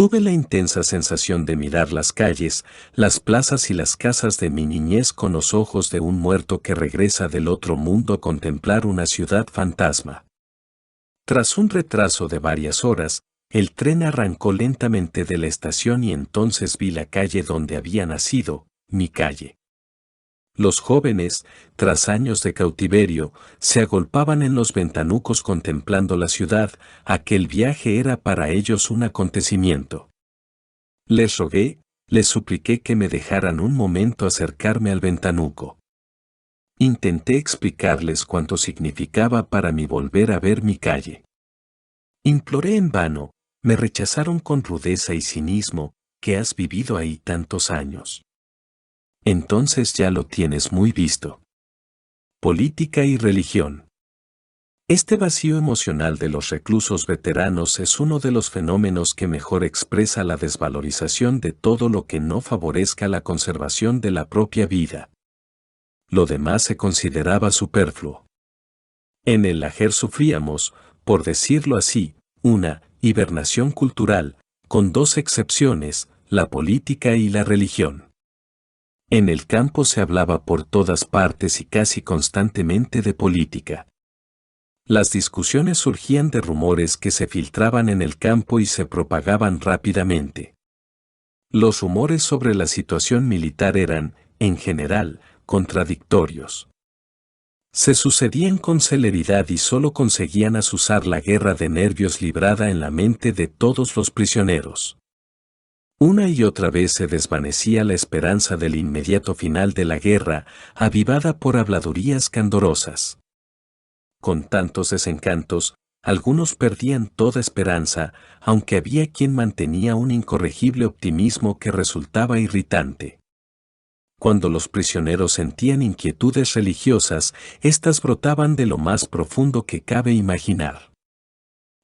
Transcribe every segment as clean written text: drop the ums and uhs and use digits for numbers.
Tuve la intensa sensación de mirar las calles, las plazas y las casas de mi niñez con los ojos de un muerto que regresa del otro mundo a contemplar una ciudad fantasma. Tras un retraso de varias horas, el tren arrancó lentamente de la estación y entonces vi la calle donde había nacido, mi calle. Los jóvenes, tras años de cautiverio, se agolpaban en los ventanucos contemplando la ciudad. Aquel viaje era para ellos un acontecimiento. Les rogué, les supliqué que me dejaran un momento acercarme al ventanuco. Intenté explicarles cuánto significaba para mí volver a ver mi calle. Imploré en vano, me rechazaron con rudeza y cinismo. ¿Que has vivido ahí tantos años? Entonces ya lo tienes muy visto. Política y religión. Este vacío emocional de los reclusos veteranos es uno de los fenómenos que mejor expresa la desvalorización de todo lo que no favorezca la conservación de la propia vida. Lo demás se consideraba superfluo. En el lajer sufríamos, por decirlo así, una hibernación cultural, con dos excepciones, la política y la religión. En el campo se hablaba por todas partes y casi constantemente de política. Las discusiones surgían de rumores que se filtraban en el campo y se propagaban rápidamente. Los rumores sobre la situación militar eran, en general, contradictorios. Se sucedían con celeridad y solo conseguían azuzar la guerra de nervios librada en la mente de todos los prisioneros. Una y otra vez se desvanecía la esperanza del inmediato final de la guerra, avivada por habladurías candorosas. Con tantos desencantos, algunos perdían toda esperanza, aunque había quien mantenía un incorregible optimismo que resultaba irritante. Cuando los prisioneros sentían inquietudes religiosas, éstas brotaban de lo más profundo que cabe imaginar.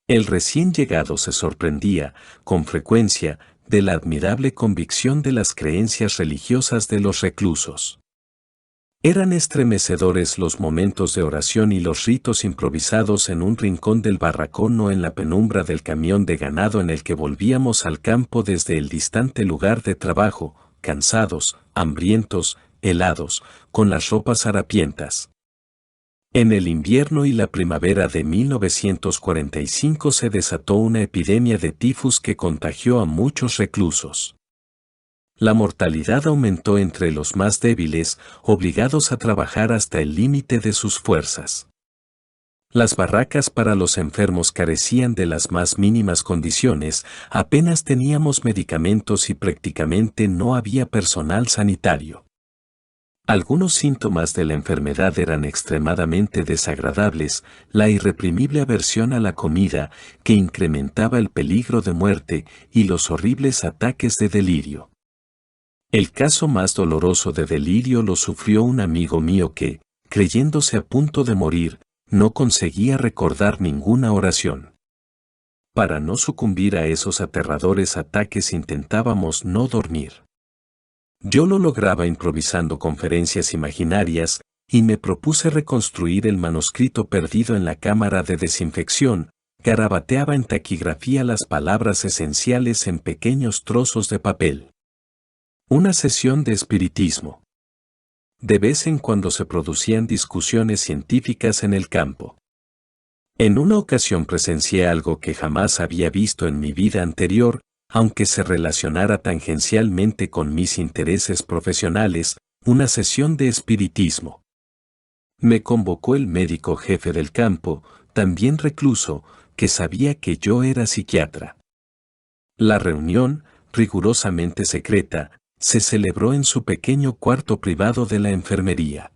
El recién llegado se sorprendía, con frecuencia, de la admirable convicción de las creencias religiosas de los reclusos. Eran estremecedores los momentos de oración y los ritos improvisados en un rincón del barracón o en la penumbra del camión de ganado en el que volvíamos al campo desde el distante lugar de trabajo, cansados, hambrientos, helados, con las ropas harapientas. En el invierno y la primavera de 1945 se desató una epidemia de tifus que contagió a muchos reclusos. La mortalidad aumentó entre los más débiles, obligados a trabajar hasta el límite de sus fuerzas. Las barracas para los enfermos carecían de las más mínimas condiciones, apenas teníamos medicamentos y prácticamente no había personal sanitario. Algunos síntomas de la enfermedad eran extremadamente desagradables, la irreprimible aversión a la comida, que incrementaba el peligro de muerte, y los horribles ataques de delirio. El caso más doloroso de delirio lo sufrió un amigo mío que, creyéndose a punto de morir, no conseguía recordar ninguna oración. Para no sucumbir a esos aterradores ataques intentábamos no dormir. Yo lo lograba improvisando conferencias imaginarias, y me propuse reconstruir el manuscrito perdido en la cámara de desinfección. Garabateaba en taquigrafía las palabras esenciales en pequeños trozos de papel. Una sesión de espiritismo. De vez en cuando se producían discusiones científicas en el campo. En una ocasión presencié algo que jamás había visto en mi vida anterior, aunque se relacionara tangencialmente con mis intereses profesionales, una sesión de espiritismo. Me convocó el médico jefe del campo, también recluso, que sabía que yo era psiquiatra. La reunión, rigurosamente secreta, se celebró en su pequeño cuarto privado de la enfermería.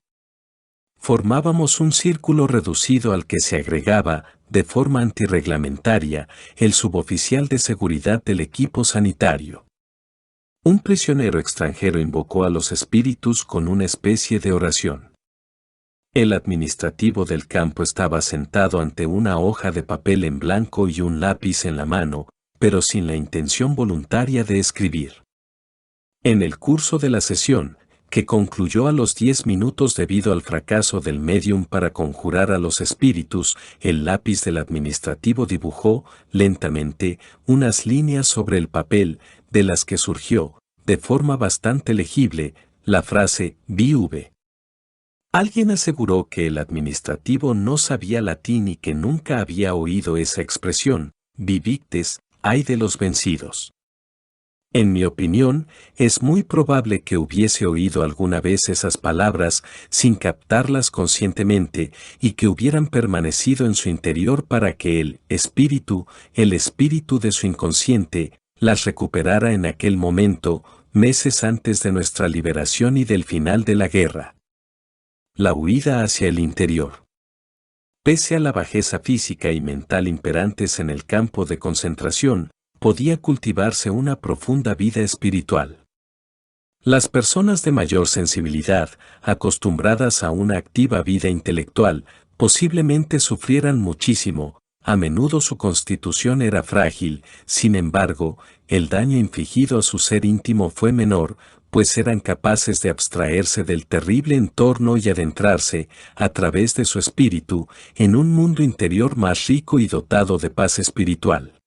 Formábamos un círculo reducido al que se agregaba, de forma antirreglamentaria, el suboficial de seguridad del equipo sanitario. Un prisionero extranjero invocó a los espíritus con una especie de oración. El administrativo del campo estaba sentado ante una hoja de papel en blanco y un lápiz en la mano, pero sin la intención voluntaria de escribir. En el curso de la sesión, que concluyó a los 10 minutos debido al fracaso del médium para conjurar a los espíritus. El lápiz del administrativo dibujó, lentamente, unas líneas sobre el papel, de las que surgió, de forma bastante legible, la frase «VV». Alguien aseguró que el administrativo no sabía latín y que nunca había oído esa expresión, «vivictes», ay de los vencidos. En mi opinión, es muy probable que hubiese oído alguna vez esas palabras sin captarlas conscientemente y que hubieran permanecido en su interior para que el espíritu de su inconsciente, las recuperara en aquel momento, meses antes de nuestra liberación y del final de la guerra. La huida hacia el interior. Pese a la bajeza física y mental imperantes en el campo de concentración, podía cultivarse una profunda vida espiritual. Las personas de mayor sensibilidad, acostumbradas a una activa vida intelectual, posiblemente sufrieran muchísimo. A menudo su constitución era frágil, sin embargo, el daño infligido a su ser íntimo fue menor, pues eran capaces de abstraerse del terrible entorno y adentrarse, a través de su espíritu, en un mundo interior más rico y dotado de paz espiritual.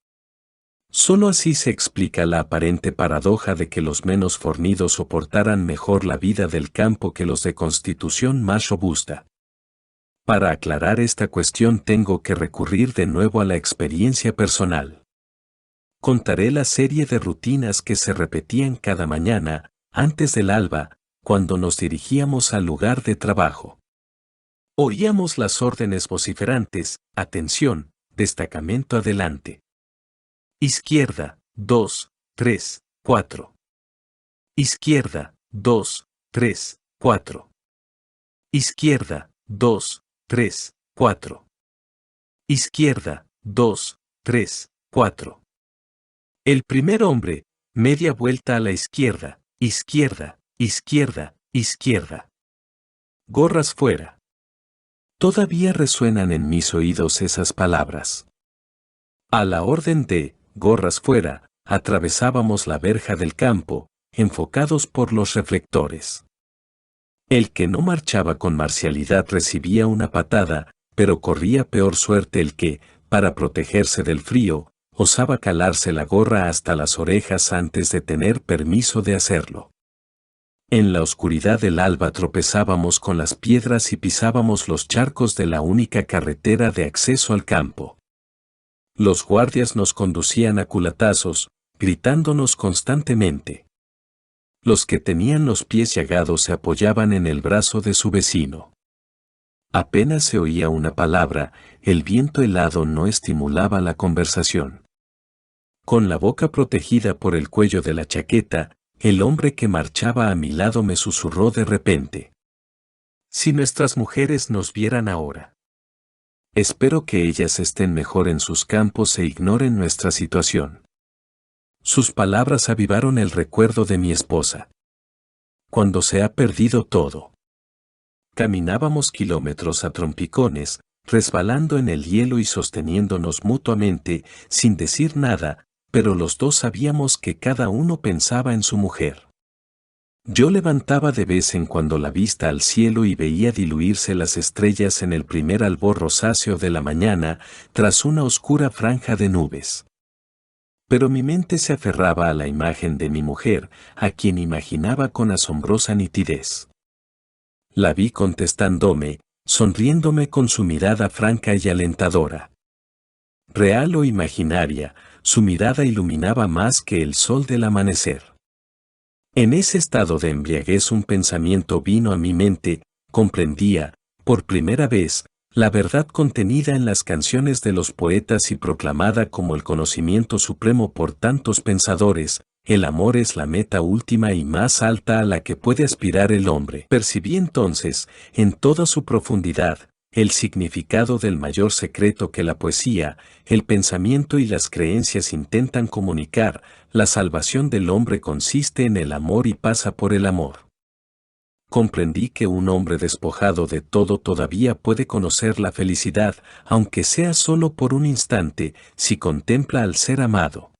Solo así se explica la aparente paradoja de que los menos fornidos soportaran mejor la vida del campo que los de constitución más robusta. Para aclarar esta cuestión tengo que recurrir de nuevo a la experiencia personal. Contaré la serie de rutinas que se repetían cada mañana, antes del alba, cuando nos dirigíamos al lugar de trabajo. Oíamos las órdenes vociferantes: atención, destacamento adelante. Izquierda, 2, 3, 4. Izquierda, 2, 3, 4. Izquierda, 2, 3, 4. Izquierda, 2, 3, 4. El primer hombre, media vuelta a la izquierda, izquierda, izquierda, izquierda. Gorras fuera. Todavía resuenan en mis oídos esas palabras. A la orden de gorras fuera, atravesábamos la verja del campo, enfocados por los reflectores. El que no marchaba con marcialidad recibía una patada, pero corría peor suerte el que, para protegerse del frío, osaba calarse la gorra hasta las orejas antes de tener permiso de hacerlo. En la oscuridad del alba tropezábamos con las piedras y pisábamos los charcos de la única carretera de acceso al campo. Los guardias nos conducían a culatazos, gritándonos constantemente. Los que tenían los pies llagados se apoyaban en el brazo de su vecino. Apenas se oía una palabra, el viento helado no estimulaba la conversación. Con la boca protegida por el cuello de la chaqueta, el hombre que marchaba a mi lado me susurró de repente: «Si nuestras mujeres nos vieran ahora. Espero que ellas estén mejor en sus campos e ignoren nuestra situación». Sus palabras avivaron el recuerdo de mi esposa. Cuando se ha perdido todo. Caminábamos kilómetros a trompicones, resbalando en el hielo y sosteniéndonos mutuamente, sin decir nada, pero los dos sabíamos que cada uno pensaba en su mujer. Yo levantaba de vez en cuando la vista al cielo y veía diluirse las estrellas en el primer albor rosáceo de la mañana, tras una oscura franja de nubes. Pero mi mente se aferraba a la imagen de mi mujer, a quien imaginaba con asombrosa nitidez. La vi contestándome, sonriéndome con su mirada franca y alentadora. Real o imaginaria, su mirada iluminaba más que el sol del amanecer. En ese estado de embriaguez un pensamiento vino a mi mente: comprendía, por primera vez, la verdad contenida en las canciones de los poetas y proclamada como el conocimiento supremo por tantos pensadores: el amor es la meta última y más alta a la que puede aspirar el hombre. Percibí entonces, en toda su profundidad, el significado del mayor secreto que la poesía, el pensamiento y las creencias intentan comunicar: la salvación del hombre consiste en el amor y pasa por el amor. Comprendí que un hombre despojado de todo todavía puede conocer la felicidad, aunque sea solo por un instante, si contempla al ser amado.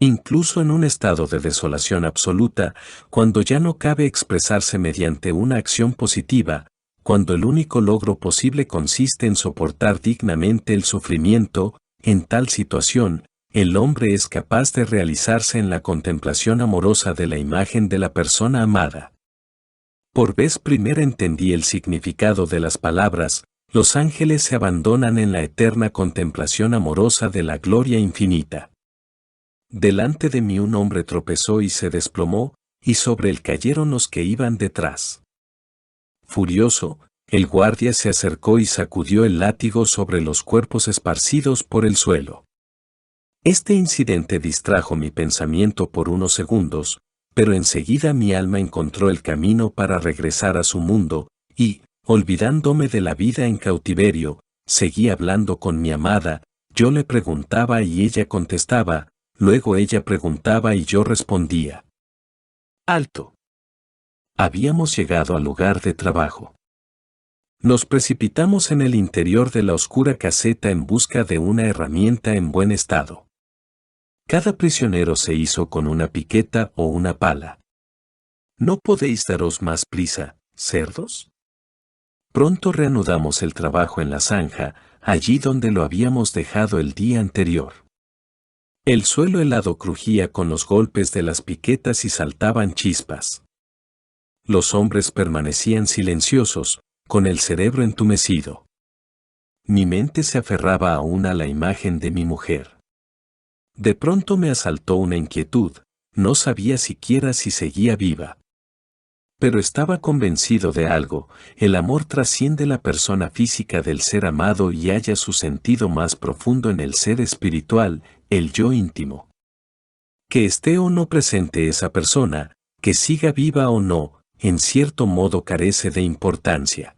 Incluso en un estado de desolación absoluta, cuando ya no cabe expresarse mediante una acción positiva, cuando el único logro posible consiste en soportar dignamente el sufrimiento, en tal situación, el hombre es capaz de realizarse en la contemplación amorosa de la imagen de la persona amada. Por vez primera entendí el significado de las palabras: los ángeles se abandonan en la eterna contemplación amorosa de la gloria infinita. Delante de mí un hombre tropezó y se desplomó, y sobre él cayeron los que iban detrás. Furioso, el guardia se acercó y sacudió el látigo sobre los cuerpos esparcidos por el suelo. Este incidente distrajo mi pensamiento por unos segundos, pero enseguida mi alma encontró el camino para regresar a su mundo, y, olvidándome de la vida en cautiverio, seguí hablando con mi amada. Yo le preguntaba y ella contestaba, luego ella preguntaba y yo respondía. ¡Alto! Habíamos llegado al lugar de trabajo. Nos precipitamos en el interior de la oscura caseta en busca de una herramienta en buen estado. Cada prisionero se hizo con una piqueta o una pala. ¿No podéis daros más prisa, cerdos? Pronto reanudamos el trabajo en la zanja, allí donde lo habíamos dejado el día anterior. El suelo helado crujía con los golpes de las piquetas y saltaban chispas. Los hombres permanecían silenciosos, con el cerebro entumecido. Mi mente se aferraba aún a la imagen de mi mujer. De pronto me asaltó una inquietud, no sabía siquiera si seguía viva. Pero estaba convencido de algo: el amor trasciende la persona física del ser amado y halla su sentido más profundo en el ser espiritual, el yo íntimo. Que esté o no presente esa persona, que siga viva o no, en cierto modo carece de importancia.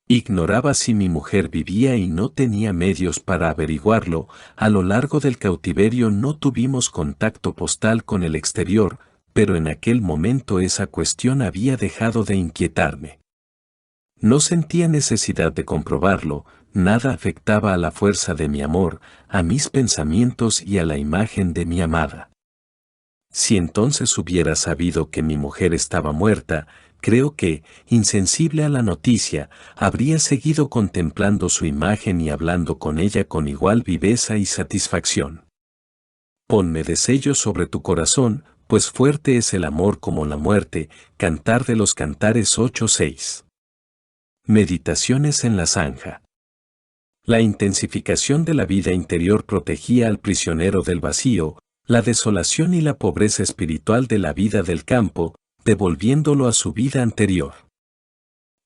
Ignoraba si mi mujer vivía y no tenía medios para averiguarlo. A lo largo del cautiverio no tuvimos contacto postal con el exterior, pero en aquel momento esa cuestión había dejado de inquietarme. No sentía necesidad de comprobarlo, nada afectaba a la fuerza de mi amor, a mis pensamientos y a la imagen de mi amada. Si entonces hubiera sabido que mi mujer estaba muerta, creo que, insensible a la noticia, habría seguido contemplando su imagen y hablando con ella con igual viveza y satisfacción. Ponme de sello sobre tu corazón, pues fuerte es el amor como la muerte. Cantar de los Cantares 8:6. Meditaciones en la zanja. La intensificación de la vida interior protegía al prisionero del vacío, la desolación y la pobreza espiritual de la vida del campo, devolviéndolo a su vida anterior.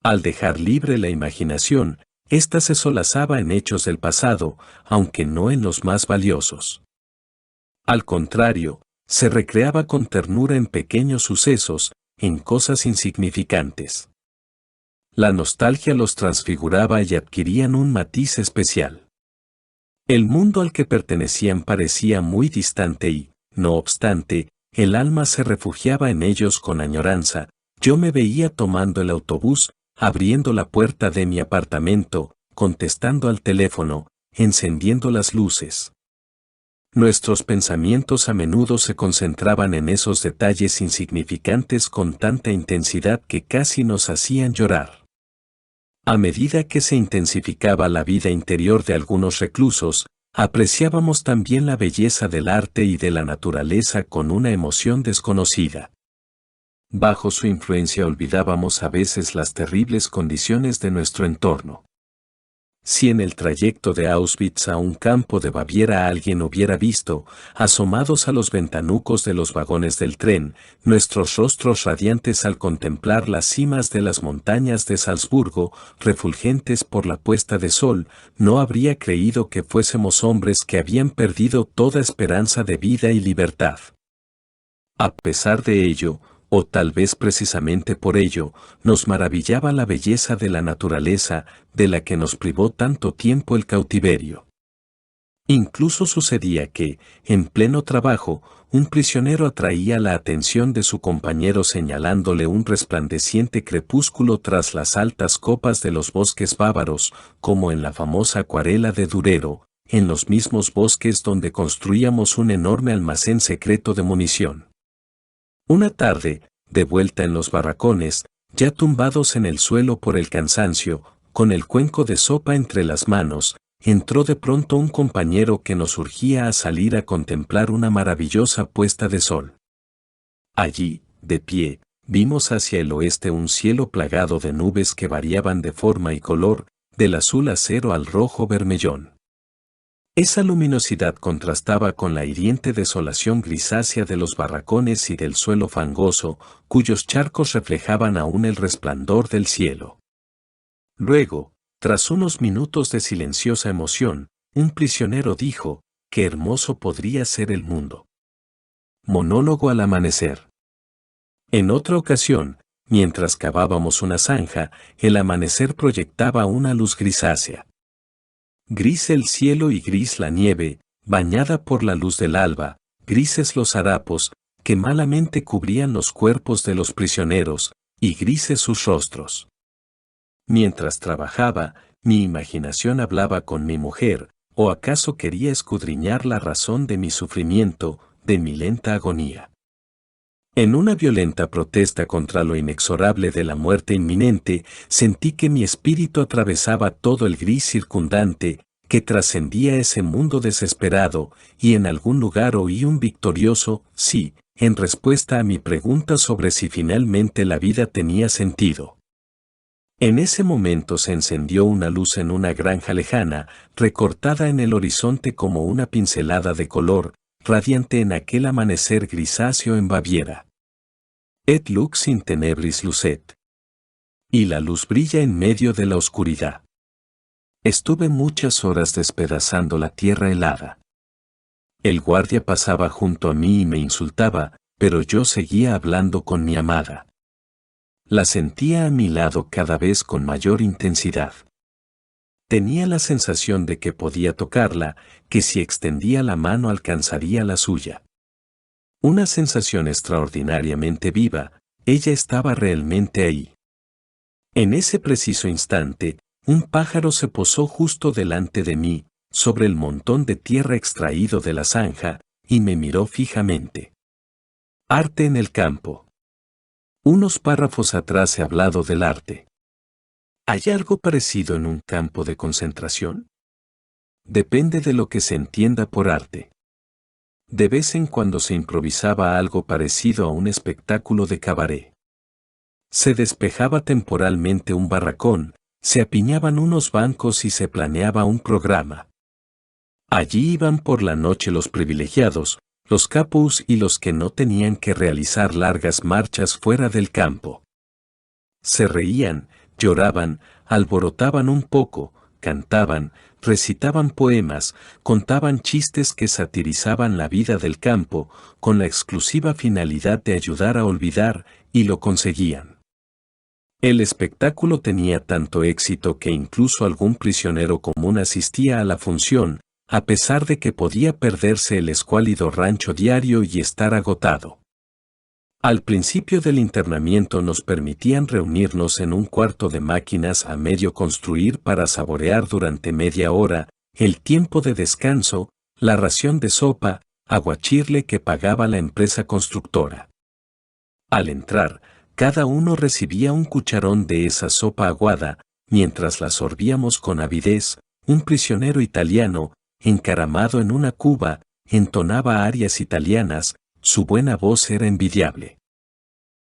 Al dejar libre la imaginación, ésta se solazaba en hechos del pasado, aunque no en los más valiosos. Al contrario, se recreaba con ternura en pequeños sucesos, en cosas insignificantes. La nostalgia los transfiguraba y adquirían un matiz especial. El mundo al que pertenecían parecía muy distante y, no obstante, el alma se refugiaba en ellos con añoranza. Yo me veía tomando el autobús, abriendo la puerta de mi apartamento, contestando al teléfono, encendiendo las luces. Nuestros pensamientos a menudo se concentraban en esos detalles insignificantes con tanta intensidad que casi nos hacían llorar. A medida que se intensificaba la vida interior de algunos reclusos, apreciábamos también la belleza del arte y de la naturaleza con una emoción desconocida. Bajo su influencia olvidábamos a veces las terribles condiciones de nuestro entorno. Si en el trayecto de Auschwitz a un campo de Baviera alguien hubiera visto, asomados a los ventanucos de los vagones del tren, nuestros rostros radiantes al contemplar las cimas de las montañas de Salzburgo, refulgentes por la puesta de sol, no habría creído que fuésemos hombres que habían perdido toda esperanza de vida y libertad. A pesar de ello, o tal vez precisamente por ello, nos maravillaba la belleza de la naturaleza, de la que nos privó tanto tiempo el cautiverio. Incluso sucedía que, en pleno trabajo, un prisionero atraía la atención de su compañero señalándole un resplandeciente crepúsculo tras las altas copas de los bosques bávaros, como en la famosa acuarela de Durero, en los mismos bosques donde construíamos un enorme almacén secreto de munición. Una tarde, de vuelta en los barracones, ya tumbados en el suelo por el cansancio, con el cuenco de sopa entre las manos, entró de pronto un compañero que nos urgía a salir a contemplar una maravillosa puesta de sol. Allí, de pie, vimos hacia el oeste un cielo plagado de nubes que variaban de forma y color, del azul acero al rojo bermellón. Esa luminosidad contrastaba con la hiriente desolación grisácea de los barracones y del suelo fangoso, cuyos charcos reflejaban aún el resplandor del cielo. Luego, tras unos minutos de silenciosa emoción, un prisionero dijo: «Qué hermoso podría ser el mundo». Monólogo al amanecer. En otra ocasión, mientras cavábamos una zanja, el amanecer proyectaba una luz grisácea. Gris el cielo y gris la nieve, bañada por la luz del alba, grises los harapos, que malamente cubrían los cuerpos de los prisioneros, y grises sus rostros. Mientras trabajaba, mi imaginación hablaba con mi mujer, o acaso quería escudriñar la razón de mi sufrimiento, de mi lenta agonía. En una violenta protesta contra lo inexorable de la muerte inminente, sentí que mi espíritu atravesaba todo el gris circundante, que trascendía ese mundo desesperado, y en algún lugar oí un victorioso sí, en respuesta a mi pregunta sobre si finalmente la vida tenía sentido. En ese momento se encendió una luz en una granja lejana, recortada en el horizonte como una pincelada de color, radiante en aquel amanecer grisáceo en Baviera. Et lux in tenebris lucet. Y la luz brilla en medio de la oscuridad. Estuve muchas horas despedazando la tierra helada. El guardia pasaba junto a mí y me insultaba, pero yo seguía hablando con mi amada. La sentía a mi lado cada vez con mayor intensidad. Tenía la sensación de que podía tocarla, que si extendía la mano alcanzaría la suya. Una sensación extraordinariamente viva, ella estaba realmente ahí. En ese preciso instante, un pájaro se posó justo delante de mí, sobre el montón de tierra extraído de la zanja, y me miró fijamente. Arte en el campo. Unos párrafos atrás he hablado del arte. ¿Hay algo parecido en un campo de concentración? Depende de lo que se entienda por arte. De vez en cuando se improvisaba algo parecido a un espectáculo de cabaret. Se despejaba temporalmente un barracón, se apiñaban unos bancos y se planeaba un programa. Allí iban por la noche los privilegiados, los capos y los que no tenían que realizar largas marchas fuera del campo. Se reían, lloraban, alborotaban un poco, cantaban, recitaban poemas, contaban chistes que satirizaban la vida del campo, con la exclusiva finalidad de ayudar a olvidar, y lo conseguían. El espectáculo tenía tanto éxito que incluso algún prisionero común asistía a la función, a pesar de que podía perderse el escuálido rancho diario y estar agotado. Al principio del internamiento nos permitían reunirnos en un cuarto de máquinas a medio construir para saborear durante media hora, el tiempo de descanso, la ración de sopa, aguachirle que pagaba la empresa constructora. Al entrar, cada uno recibía un cucharón de esa sopa aguada, mientras la sorbíamos con avidez. Un prisionero italiano, encaramado en una cuba, entonaba arias italianas, su buena voz era envidiable.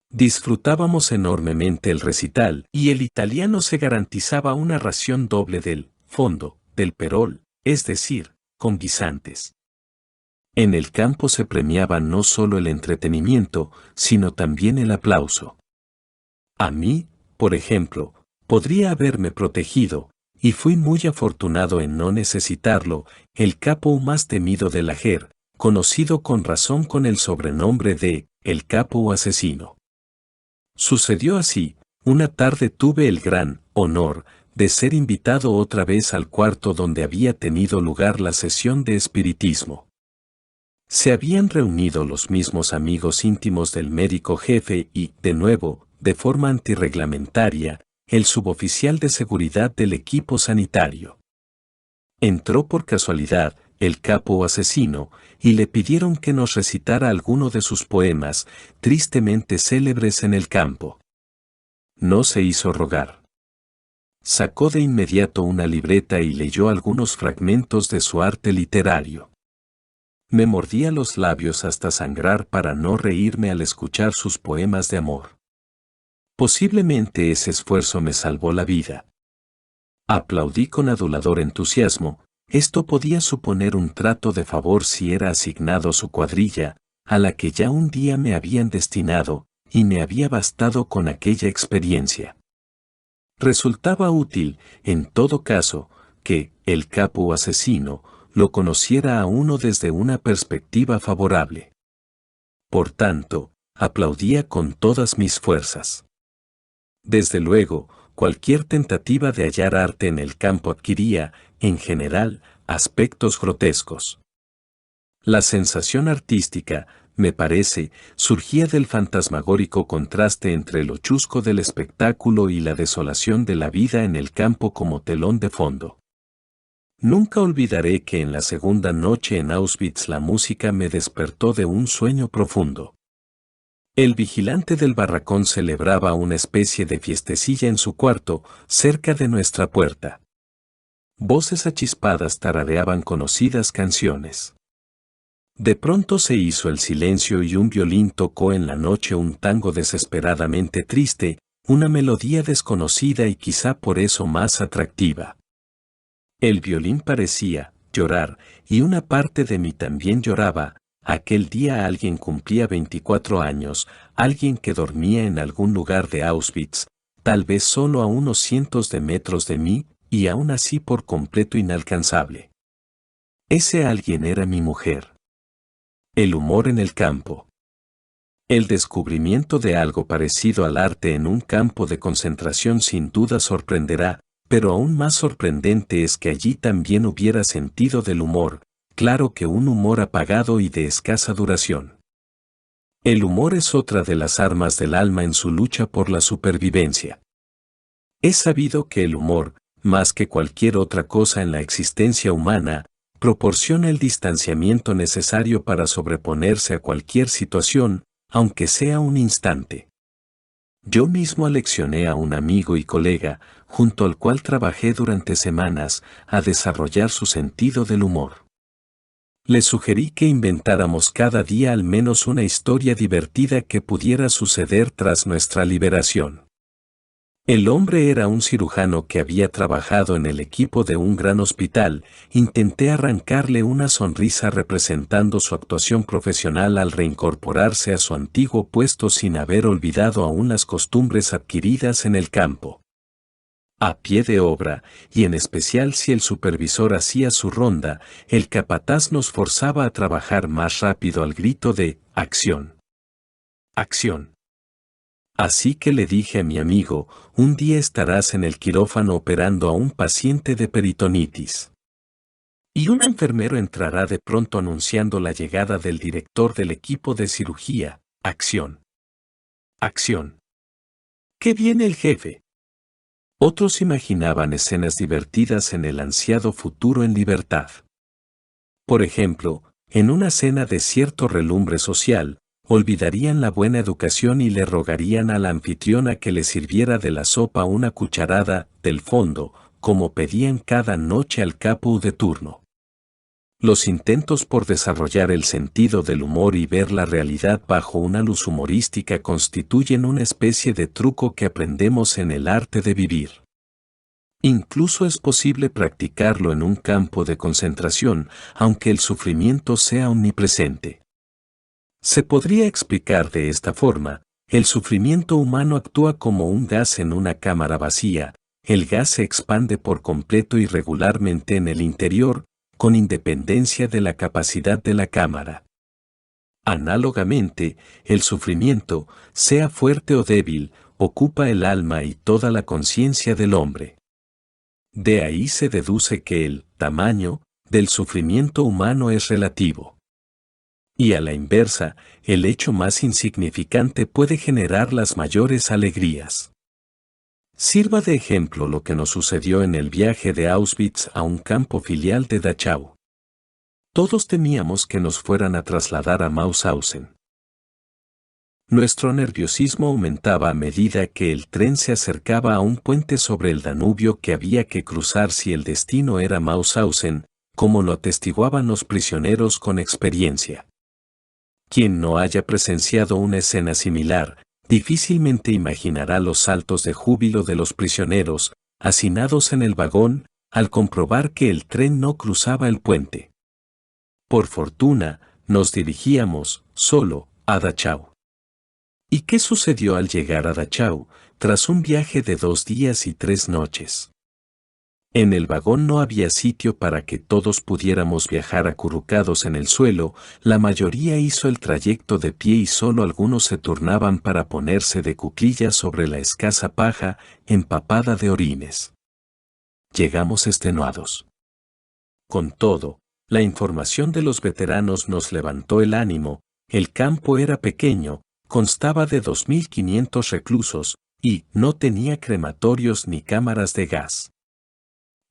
Disfrutábamos enormemente el recital, y el italiano se garantizaba una ración doble del fondo, del perol, es decir, con guisantes. En el campo se premiaba no solo el entretenimiento, sino también el aplauso. A mí, por ejemplo, podría haberme protegido, y fui muy afortunado en no necesitarlo, el capo más temido del Ajer, conocido con razón con el sobrenombre de el capo asesino. Sucedió así: una tarde tuve el gran honor de ser invitado otra vez al cuarto donde había tenido lugar la sesión de espiritismo. Se habían reunido los mismos amigos íntimos del médico jefe y, de nuevo, de forma antirreglamentaria, el suboficial de seguridad del equipo sanitario. Entró por casualidad el capo asesino y le pidieron que nos recitara alguno de sus poemas, tristemente célebres en el campo. No se hizo rogar. Sacó de inmediato una libreta y leyó algunos fragmentos de su arte literario. Me mordía los labios hasta sangrar para no reírme al escuchar sus poemas de amor. Posiblemente ese esfuerzo me salvó la vida. Aplaudí con adulador entusiasmo. Esto podía suponer un trato de favor si era asignado su cuadrilla, a la que ya un día me habían destinado, y me había bastado con aquella experiencia. Resultaba útil, en todo caso, que el capo asesino lo conociera a uno desde una perspectiva favorable. Por tanto, aplaudía con todas mis fuerzas. Desde luego, cualquier tentativa de hallar arte en el campo adquiría, en general, aspectos grotescos. La sensación artística, me parece, surgía del fantasmagórico contraste entre lo chusco del espectáculo y la desolación de la vida en el campo como telón de fondo. Nunca olvidaré que en la segunda noche en Auschwitz la música me despertó de un sueño profundo. El vigilante del barracón celebraba una especie de fiestecilla en su cuarto, cerca de nuestra puerta. Voces achispadas tarareaban conocidas canciones. De pronto se hizo el silencio y un violín tocó en la noche un tango desesperadamente triste, una melodía desconocida y quizá por eso más atractiva. El violín parecía llorar, y una parte de mí también lloraba. Aquel día alguien cumplía 24 años, alguien que dormía en algún lugar de Auschwitz, tal vez solo a unos cientos de metros de mí, y aún así por completo inalcanzable. Ese alguien era mi mujer. El humor en el campo. El descubrimiento de algo parecido al arte en un campo de concentración sin duda sorprenderá, pero aún más sorprendente es que allí también hubiera sentido del humor, claro que un humor apagado y de escasa duración. El humor es otra de las armas del alma en su lucha por la supervivencia. Es sabido que el humor, más que cualquier otra cosa en la existencia humana, proporciona el distanciamiento necesario para sobreponerse a cualquier situación, aunque sea un instante. Yo mismo aleccioné a un amigo y colega, junto al cual trabajé durante semanas, a desarrollar su sentido del humor. Le sugerí que inventáramos cada día al menos una historia divertida que pudiera suceder tras nuestra liberación. El hombre era un cirujano que había trabajado en el equipo de un gran hospital. Intenté arrancarle una sonrisa representando su actuación profesional al reincorporarse a su antiguo puesto sin haber olvidado aún las costumbres adquiridas en el campo. A pie de obra, y en especial si el supervisor hacía su ronda, el capataz nos forzaba a trabajar más rápido al grito de ¡acción! ¡Acción! Así que le dije a mi amigo, un día estarás en el quirófano operando a un paciente de peritonitis. Y un enfermero entrará de pronto anunciando la llegada del director del equipo de cirugía. Acción. Acción. ¡Que viene el jefe! Otros imaginaban escenas divertidas en el ansiado futuro en libertad. Por ejemplo, en una cena de cierto relumbre social, olvidarían la buena educación y le rogarían a la anfitriona que le sirviera de la sopa una cucharada del fondo, como pedían cada noche al capo de turno. Los intentos por desarrollar el sentido del humor y ver la realidad bajo una luz humorística constituyen una especie de truco que aprendemos en el arte de vivir. Incluso es posible practicarlo en un campo de concentración, aunque el sufrimiento sea omnipresente. Se podría explicar de esta forma: el sufrimiento humano actúa como un gas en una cámara vacía, el gas se expande por completo y regularmente en el interior, con independencia de la capacidad de la cámara. Análogamente, el sufrimiento, sea fuerte o débil, ocupa el alma y toda la conciencia del hombre. De ahí se deduce que el tamaño del sufrimiento humano es relativo. Y a la inversa, el hecho más insignificante puede generar las mayores alegrías. Sirva de ejemplo lo que nos sucedió en el viaje de Auschwitz a un campo filial de Dachau. Todos temíamos que nos fueran a trasladar a Mauthausen. Nuestro nerviosismo aumentaba a medida que el tren se acercaba a un puente sobre el Danubio que había que cruzar si el destino era Mauthausen, como lo atestiguaban los prisioneros con experiencia. Quien no haya presenciado una escena similar, difícilmente imaginará los saltos de júbilo de los prisioneros, hacinados en el vagón, al comprobar que el tren no cruzaba el puente. Por fortuna, nos dirigíamos, solo, a Dachau. ¿Y qué sucedió al llegar a Dachau, tras un viaje de 2 días y 3 noches? En el vagón no había sitio para que todos pudiéramos viajar acurrucados en el suelo, la mayoría hizo el trayecto de pie y solo algunos se turnaban para ponerse de cuclillas sobre la escasa paja, empapada de orines. Llegamos extenuados. Con todo, la información de los veteranos nos levantó el ánimo, el campo era pequeño, constaba de 2.500 reclusos, y no tenía crematorios ni cámaras de gas.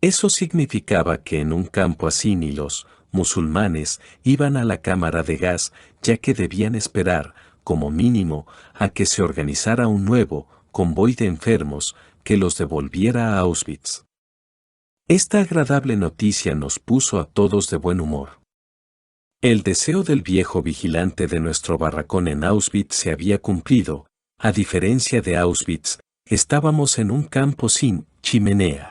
Eso significaba que en un campo así ni los musulmanes iban a la cámara de gas, ya que debían esperar, como mínimo, a que se organizara un nuevo convoy de enfermos que los devolviera a Auschwitz. Esta agradable noticia nos puso a todos de buen humor. El deseo del viejo vigilante de nuestro barracón en Auschwitz se había cumplido. A diferencia de Auschwitz, estábamos en un campo sin chimenea.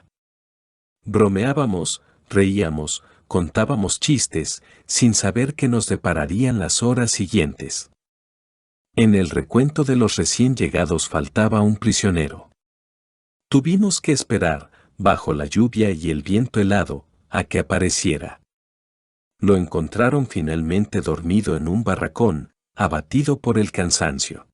Bromeábamos, reíamos, contábamos chistes, sin saber qué nos depararían las horas siguientes. En el recuento de los recién llegados faltaba un prisionero. Tuvimos que esperar, bajo la lluvia y el viento helado, a que apareciera. Lo encontraron finalmente dormido en un barracón, abatido por el cansancio.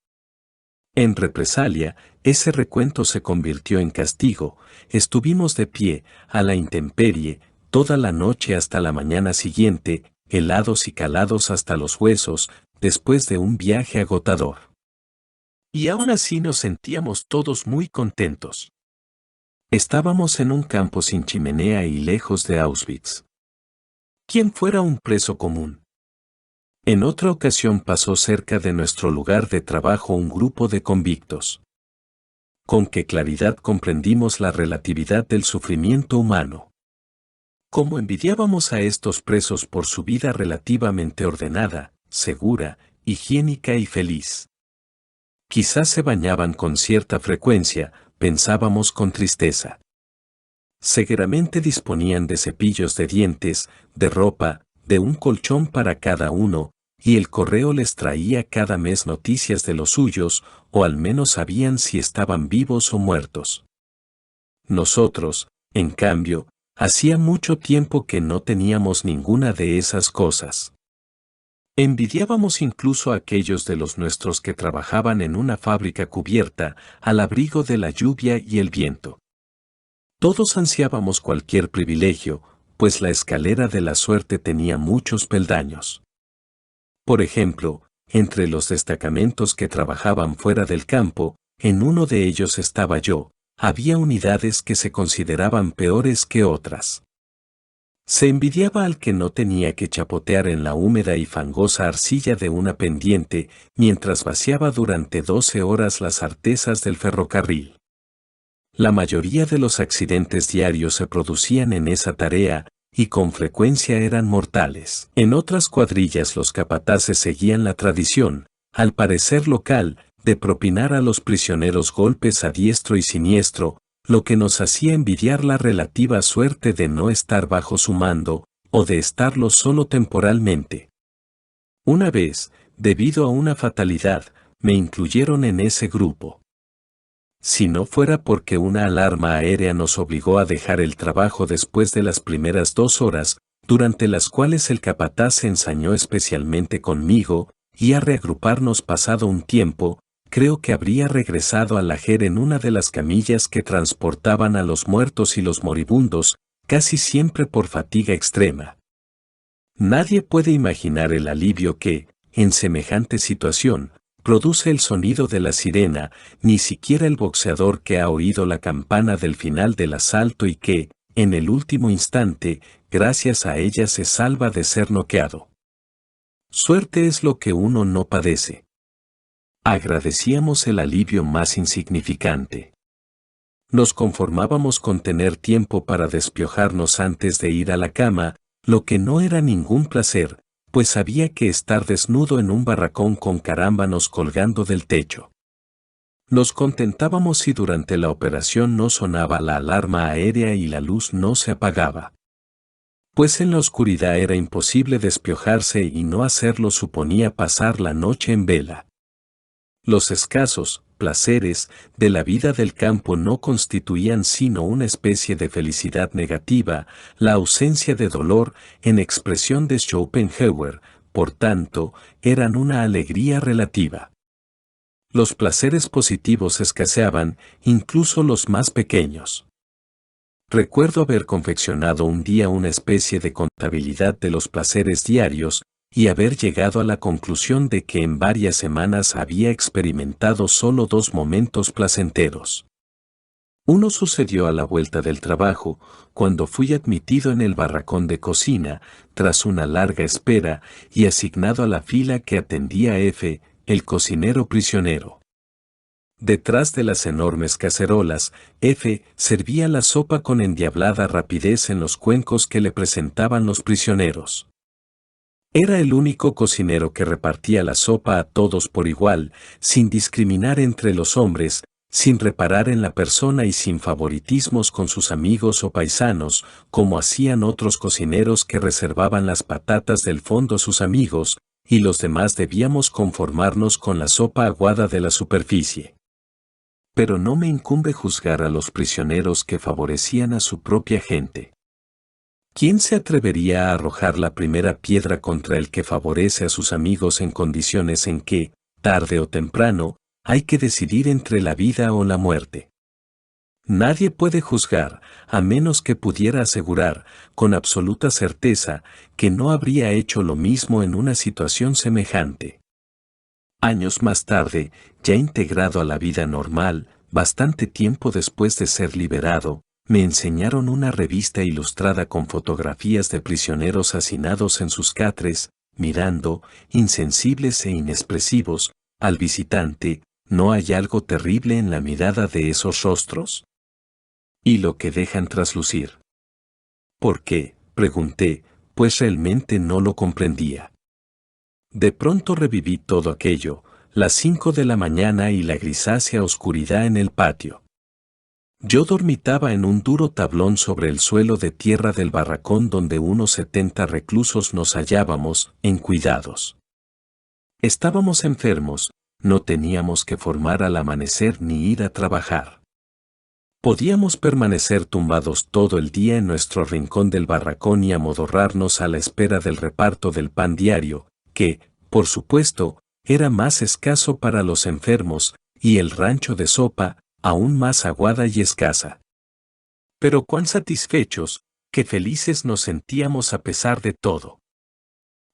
En represalia, ese recuento se convirtió en castigo, estuvimos de pie, a la intemperie, toda la noche hasta la mañana siguiente, helados y calados hasta los huesos, después de un viaje agotador. Y aún así nos sentíamos todos muy contentos. Estábamos en un campo sin chimenea y lejos de Auschwitz. ¿Quién fuera un preso común? En otra ocasión pasó cerca de nuestro lugar de trabajo un grupo de convictos. Con qué claridad comprendimos la relatividad del sufrimiento humano. Cómo envidiábamos a estos presos por su vida relativamente ordenada, segura, higiénica y feliz. Quizás se bañaban con cierta frecuencia, pensábamos con tristeza. Seguramente disponían de cepillos de dientes, de ropa, de un colchón para cada uno, y el correo les traía cada mes noticias de los suyos, o al menos sabían si estaban vivos o muertos. Nosotros, en cambio, hacía mucho tiempo que no teníamos ninguna de esas cosas. Envidiábamos incluso a aquellos de los nuestros que trabajaban en una fábrica cubierta, al abrigo de la lluvia y el viento. Todos ansiábamos cualquier privilegio, pues la escalera de la suerte tenía muchos peldaños. Por ejemplo, entre los destacamentos que trabajaban fuera del campo, en uno de ellos estaba yo, había unidades que se consideraban peores que otras. Se envidiaba al que no tenía que chapotear en la húmeda y fangosa arcilla de una pendiente, mientras vaciaba durante 12 horas las artesas del ferrocarril. La mayoría de los accidentes diarios se producían en esa tarea, y con frecuencia eran mortales. En otras cuadrillas los capataces seguían la tradición, al parecer local, de propinar a los prisioneros golpes a diestro y siniestro, lo que nos hacía envidiar la relativa suerte de no estar bajo su mando, o de estarlo solo temporalmente. Una vez, debido a una fatalidad, me incluyeron en ese grupo. Si no fuera porque una alarma aérea nos obligó a dejar el trabajo después de las primeras 2 horas, durante las cuales el capataz se ensañó especialmente conmigo, y a reagruparnos pasado un tiempo, creo que habría regresado a Lager en una de las camillas que transportaban a los muertos y los moribundos, casi siempre por fatiga extrema. Nadie puede imaginar el alivio que, en semejante situación, produce el sonido de la sirena, ni siquiera el boxeador que ha oído la campana del final del asalto y que, en el último instante, gracias a ella se salva de ser noqueado. Suerte es lo que uno no padece. Agradecíamos el alivio más insignificante. Nos conformábamos con tener tiempo para despiojarnos antes de ir a la cama, lo que no era ningún placer, pues había que estar desnudo en un barracón con carámbanos colgando del techo. Nos contentábamos si durante la operación no sonaba la alarma aérea y la luz no se apagaba. Pues en la oscuridad era imposible despiojarse y no hacerlo suponía pasar la noche en vela. Los escasos placeres de la vida del campo no constituían sino una especie de felicidad negativa, la ausencia de dolor, en expresión de Schopenhauer, por tanto, eran una alegría relativa. Los placeres positivos escaseaban, incluso los más pequeños. Recuerdo haber confeccionado un día una especie de contabilidad de los placeres diarios, y haber llegado a la conclusión de que en varias semanas había experimentado solo 2 momentos placenteros. Uno sucedió a la vuelta del trabajo, cuando fui admitido en el barracón de cocina, tras una larga espera, y asignado a la fila que atendía a F, el cocinero prisionero. Detrás de las enormes cacerolas, F servía la sopa con endiablada rapidez en los cuencos que le presentaban los prisioneros. Era el único cocinero que repartía la sopa a todos por igual, sin discriminar entre los hombres, sin reparar en la persona y sin favoritismos con sus amigos o paisanos, como hacían otros cocineros que reservaban las patatas del fondo a sus amigos, y los demás debíamos conformarnos con la sopa aguada de la superficie. Pero no me incumbe juzgar a los prisioneros que favorecían a su propia gente. ¿Quién se atrevería a arrojar la primera piedra contra el que favorece a sus amigos en condiciones en que, tarde o temprano, hay que decidir entre la vida o la muerte? Nadie puede juzgar, a menos que pudiera asegurar, con absoluta certeza, que no habría hecho lo mismo en una situación semejante. Años más tarde, ya integrado a la vida normal, bastante tiempo después de ser liberado, me enseñaron una revista ilustrada con fotografías de prisioneros hacinados en sus catres, mirando, insensibles e inexpresivos, al visitante. ¿No hay algo terrible en la mirada de esos rostros? ¿Y lo que dejan traslucir? ¿Por qué?, pregunté, pues realmente no lo comprendía. De pronto reviví todo aquello, las 5 de la mañana y la grisácea oscuridad en el patio. Yo dormitaba en un duro tablón sobre el suelo de tierra del barracón donde unos 70 reclusos nos hallábamos, en cuidados. Estábamos enfermos, no teníamos que formar al amanecer ni ir a trabajar. Podíamos permanecer tumbados todo el día en nuestro rincón del barracón y amodorrarnos a la espera del reparto del pan diario, que, por supuesto, era más escaso para los enfermos, y el rancho de sopa, aún más aguada y escasa. Pero cuán satisfechos, qué felices nos sentíamos a pesar de todo.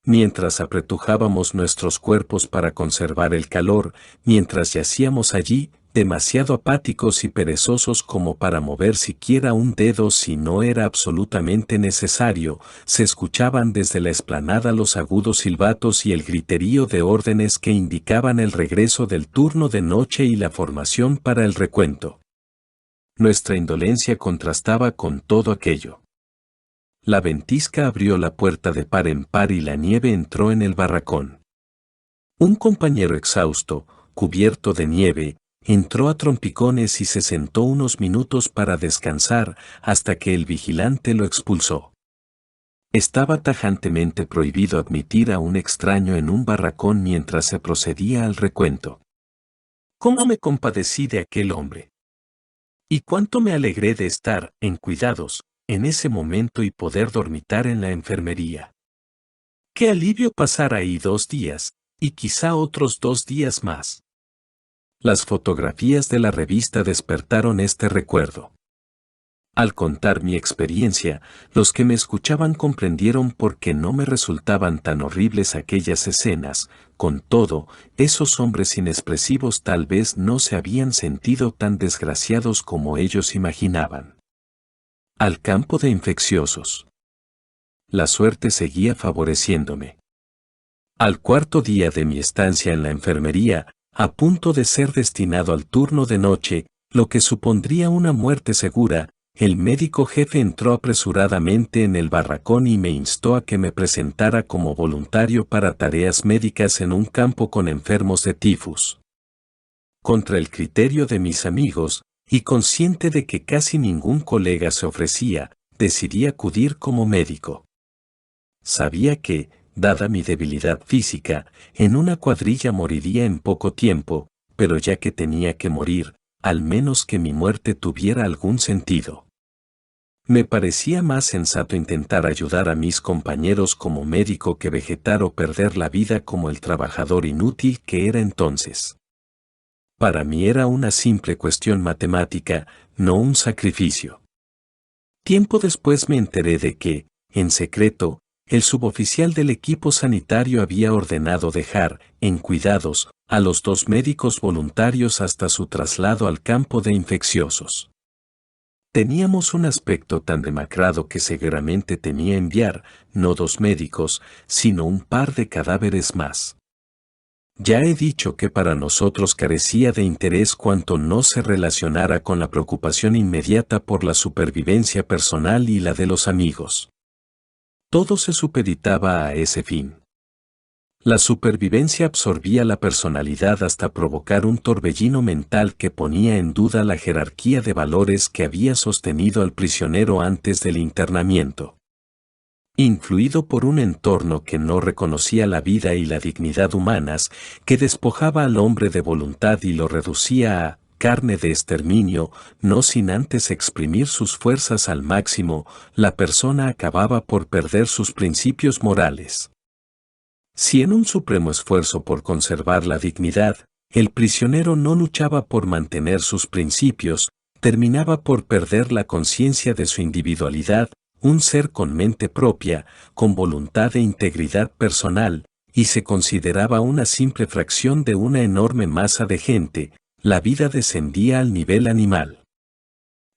Mientras apretujábamos nuestros cuerpos para conservar el calor, mientras yacíamos allí, demasiado apáticos y perezosos como para mover siquiera un dedo si no era absolutamente necesario, se escuchaban desde la explanada los agudos silbatos y el griterío de órdenes que indicaban el regreso del turno de noche y la formación para el recuento. Nuestra indolencia contrastaba con todo aquello. La ventisca abrió la puerta de par en par y la nieve entró en el barracón. Un compañero exhausto, cubierto de nieve, entró a trompicones y se sentó unos minutos para descansar hasta que el vigilante lo expulsó. Estaba tajantemente prohibido admitir a un extraño en un barracón mientras se procedía al recuento. ¿Cómo me compadecí de aquel hombre? Y cuánto me alegré de estar, en cuidados, en ese momento y poder dormitar en la enfermería. Qué alivio pasar ahí 2 días, y quizá otros 2 días más. Las fotografías de la revista despertaron este recuerdo. Al contar mi experiencia, los que me escuchaban comprendieron por qué no me resultaban tan horribles aquellas escenas. Con todo, esos hombres inexpresivos tal vez no se habían sentido tan desgraciados como ellos imaginaban. Al campo de infecciosos. La suerte seguía favoreciéndome. Al cuarto día de mi estancia en la enfermería, a punto de ser destinado al turno de noche, lo que supondría una muerte segura, el médico jefe entró apresuradamente en el barracón y me instó a que me presentara como voluntario para tareas médicas en un campo con enfermos de tifus. Contra el criterio de mis amigos, y consciente de que casi ningún colega se ofrecía, decidí acudir como médico. Sabía que, dada mi debilidad física, en una cuadrilla moriría en poco tiempo, pero ya que tenía que morir, al menos que mi muerte tuviera algún sentido. Me parecía más sensato intentar ayudar a mis compañeros como médico que vegetar o perder la vida como el trabajador inútil que era entonces. Para mí era una simple cuestión matemática, no un sacrificio. Tiempo después me enteré de que, en secreto, el suboficial del equipo sanitario había ordenado dejar, en cuidados, a los 2 médicos voluntarios hasta su traslado al campo de infecciosos. Teníamos un aspecto tan demacrado que seguramente temía enviar, no 2 médicos, sino un par de cadáveres más. Ya he dicho que para nosotros carecía de interés cuanto no se relacionara con la preocupación inmediata por la supervivencia personal y la de los amigos. Todo se supeditaba a ese fin. La supervivencia absorbía la personalidad hasta provocar un torbellino mental que ponía en duda la jerarquía de valores que había sostenido al prisionero antes del internamiento. Influido por un entorno que no reconocía la vida y la dignidad humanas, que despojaba al hombre de voluntad y lo reducía a carne de exterminio, no sin antes exprimir sus fuerzas al máximo, la persona acababa por perder sus principios morales. Si en un supremo esfuerzo por conservar la dignidad, el prisionero no luchaba por mantener sus principios, terminaba por perder la conciencia de su individualidad, un ser con mente propia, con voluntad e integridad personal, y se consideraba una simple fracción de una enorme masa de gente, la vida descendía al nivel animal.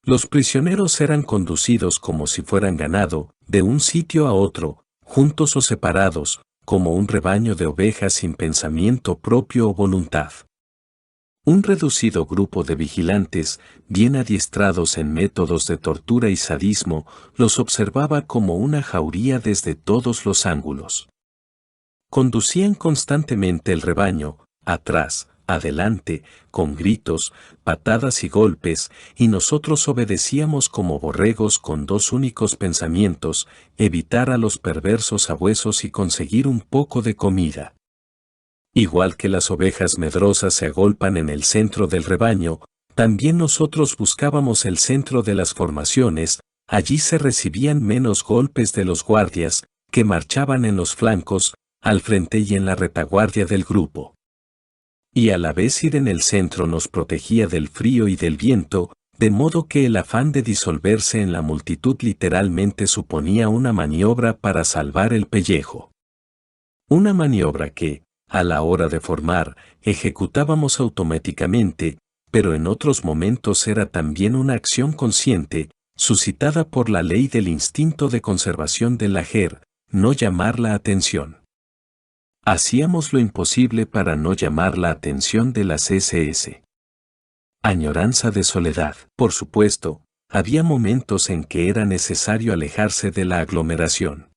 Los prisioneros eran conducidos como si fueran ganado, de un sitio a otro, juntos o separados, como un rebaño de ovejas sin pensamiento propio o voluntad. Un reducido grupo de vigilantes, bien adiestrados en métodos de tortura y sadismo, los observaba como una jauría desde todos los ángulos. Conducían constantemente el rebaño, atrás, adelante, con gritos, patadas y golpes, y nosotros obedecíamos como borregos con 2 únicos pensamientos: evitar a los perversos sabuesos y conseguir un poco de comida. Igual que las ovejas medrosas se agolpan en el centro del rebaño, también nosotros buscábamos el centro de las formaciones. Allí se recibían menos golpes de los guardias, que marchaban en los flancos, al frente y en la retaguardia del grupo. Y a la vez ir en el centro nos protegía del frío y del viento, de modo que el afán de disolverse en la multitud literalmente suponía una maniobra para salvar el pellejo. Una maniobra que, a la hora de formar, ejecutábamos automáticamente, pero en otros momentos era también una acción consciente, suscitada por la ley del instinto de conservación del ajer, no llamar la atención. Hacíamos lo imposible para no llamar la atención de las SS. Añoranza de soledad. Por supuesto, había momentos en que era necesario alejarse de la aglomeración.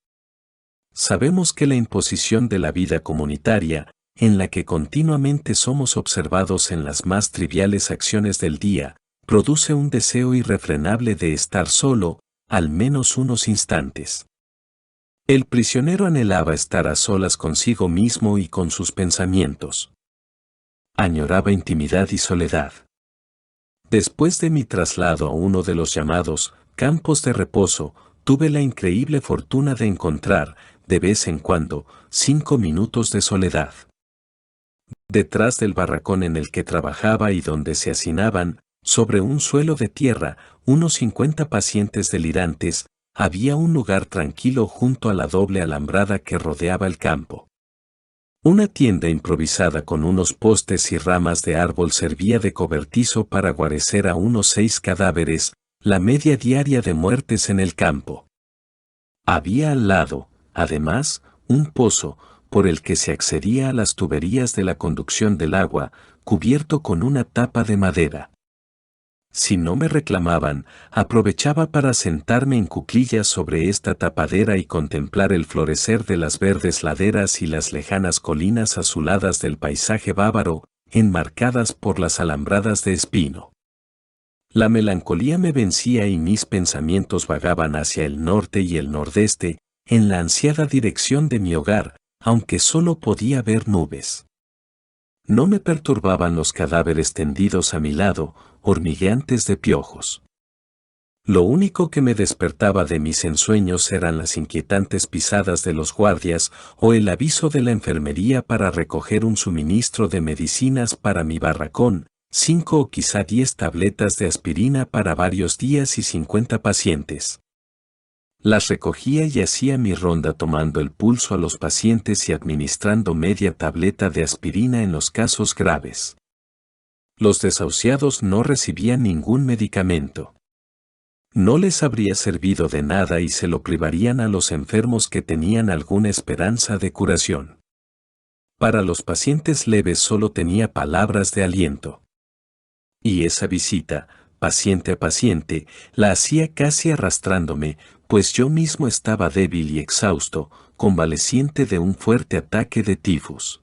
Sabemos que la imposición de la vida comunitaria, en la que continuamente somos observados en las más triviales acciones del día, produce un deseo irrefrenable de estar solo, al menos unos instantes. El prisionero anhelaba estar a solas consigo mismo y con sus pensamientos. Añoraba intimidad y soledad. Después de mi traslado a uno de los llamados campos de reposo, tuve la increíble fortuna de encontrar, de vez en cuando, 5 minutos de soledad. Detrás del barracón en el que trabajaba y donde se hacinaban, Sobre un suelo de tierra, unos 50 pacientes delirantes, había un lugar tranquilo junto a la doble alambrada que rodeaba el campo. Una tienda improvisada con unos postes y ramas de árbol servía de cobertizo para guarecer a unos 6 cadáveres, la media diaria de muertes en el campo. Había al lado, además, un pozo, por el que se accedía a las tuberías de la conducción del agua, cubierto con una tapa de madera. Si no me reclamaban, aprovechaba para sentarme en cuclillas sobre esta tapadera y contemplar el florecer de las verdes laderas y las lejanas colinas azuladas del paisaje bávaro, enmarcadas por las alambradas de espino. La melancolía me vencía y mis pensamientos vagaban hacia el norte y el nordeste, en la ansiada dirección de mi hogar, aunque solo podía ver nubes. No me perturbaban los cadáveres tendidos a mi lado, hormigueantes de piojos. Lo único que me despertaba de mis ensueños eran las inquietantes pisadas de los guardias o el aviso de la enfermería para recoger un suministro de medicinas para mi barracón, 5 o quizá 10 tabletas de aspirina para varios días y 50 pacientes. Las recogía y hacía mi ronda tomando el pulso a los pacientes y administrando media tableta de aspirina en los casos graves. Los desahuciados no recibían ningún medicamento. No les habría servido de nada y se lo privarían a los enfermos que tenían alguna esperanza de curación. Para los pacientes leves solo tenía palabras de aliento. Y esa visita, paciente a paciente, la hacía casi arrastrándome, pues yo mismo estaba débil y exhausto, convaleciente de un fuerte ataque de tifus.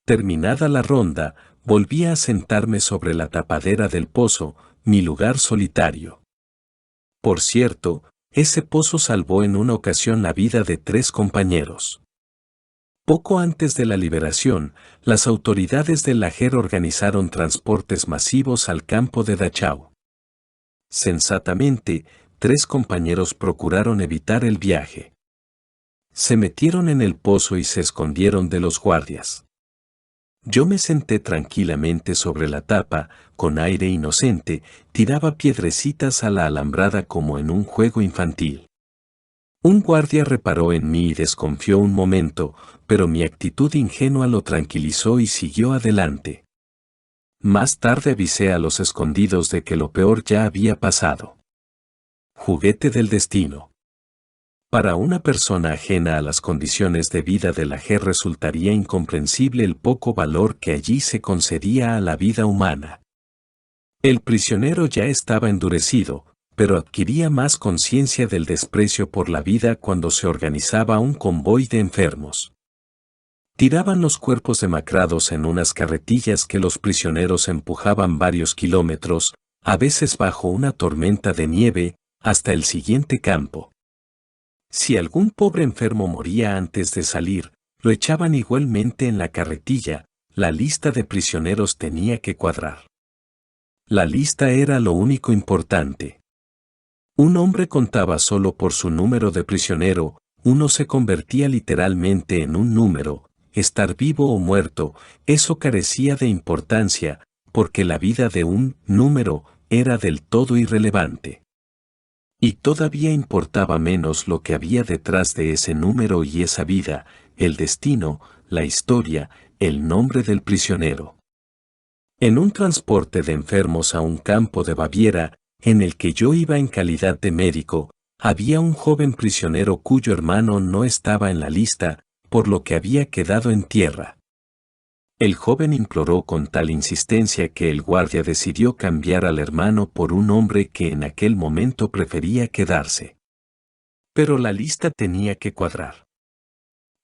Terminada la ronda, volví a sentarme sobre la tapadera del pozo, mi lugar solitario. Por cierto, ese pozo salvó en una ocasión la vida de 3 compañeros. Poco antes de la liberación, las autoridades del Lajer organizaron transportes masivos al campo de Dachau. Sensatamente, 3 compañeros procuraron evitar el viaje. Se metieron en el pozo y se escondieron de los guardias. Yo me senté tranquilamente sobre la tapa, con aire inocente, tiraba piedrecitas a la alambrada como en un juego infantil. Un guardia reparó en mí y desconfió un momento, pero mi actitud ingenua lo tranquilizó y siguió adelante. Más tarde avisé a los escondidos de que lo peor ya había pasado. Juguete del destino. Para una persona ajena a las condiciones de vida de la G resultaría incomprensible el poco valor que allí se concedía a la vida humana. El prisionero ya estaba endurecido, pero adquiría más conciencia del desprecio por la vida cuando se organizaba un convoy de enfermos. Tiraban los cuerpos demacrados en unas carretillas que los prisioneros empujaban varios kilómetros, a veces bajo una tormenta de nieve, hasta el siguiente campo. Si algún pobre enfermo moría antes de salir, lo echaban igualmente en la carretilla, la lista de prisioneros tenía que cuadrar. La lista era lo único importante. Un hombre contaba solo por su número de prisionero, uno se convertía literalmente en un número, estar vivo o muerto, eso carecía de importancia, porque la vida de un número era del todo irrelevante. Y todavía importaba menos lo que había detrás de ese número y esa vida, el destino, la historia, el nombre del prisionero. En un transporte de enfermos a un campo de Baviera, en el que yo iba en calidad de médico, había un joven prisionero cuyo hermano no estaba en la lista, por lo que había quedado en tierra. El joven imploró con tal insistencia que el guardia decidió cambiar al hermano por un hombre que en aquel momento prefería quedarse. Pero la lista tenía que cuadrar.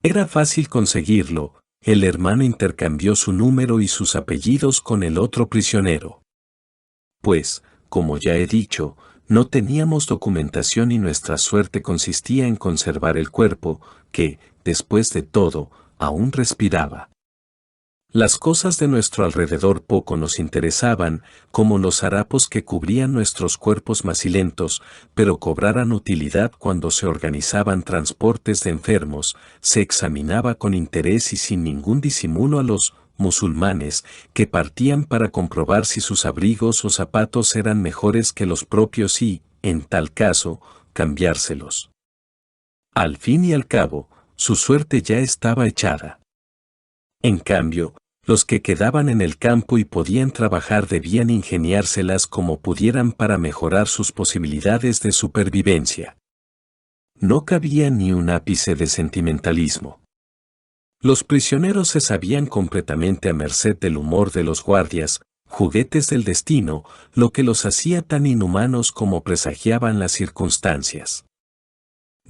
Era fácil conseguirlo, el hermano intercambió su número y sus apellidos con el otro prisionero. Pues, como ya he dicho, no teníamos documentación y nuestra suerte consistía en conservar el cuerpo, que, después de todo, aún respiraba. Las cosas de nuestro alrededor poco nos interesaban, como los harapos que cubrían nuestros cuerpos macilentos, pero cobraran utilidad cuando se organizaban transportes de enfermos, se examinaba con interés y sin ningún disimulo a los musulmanes, que partían para comprobar si sus abrigos o zapatos eran mejores que los propios y, en tal caso, cambiárselos. Al fin y al cabo, su suerte ya estaba echada. En cambio, los que quedaban en el campo y podían trabajar debían ingeniárselas como pudieran para mejorar sus posibilidades de supervivencia. No cabía ni un ápice de sentimentalismo. Los prisioneros se sabían completamente a merced del humor de los guardias, juguetes del destino, lo que los hacía tan inhumanos como presagiaban las circunstancias.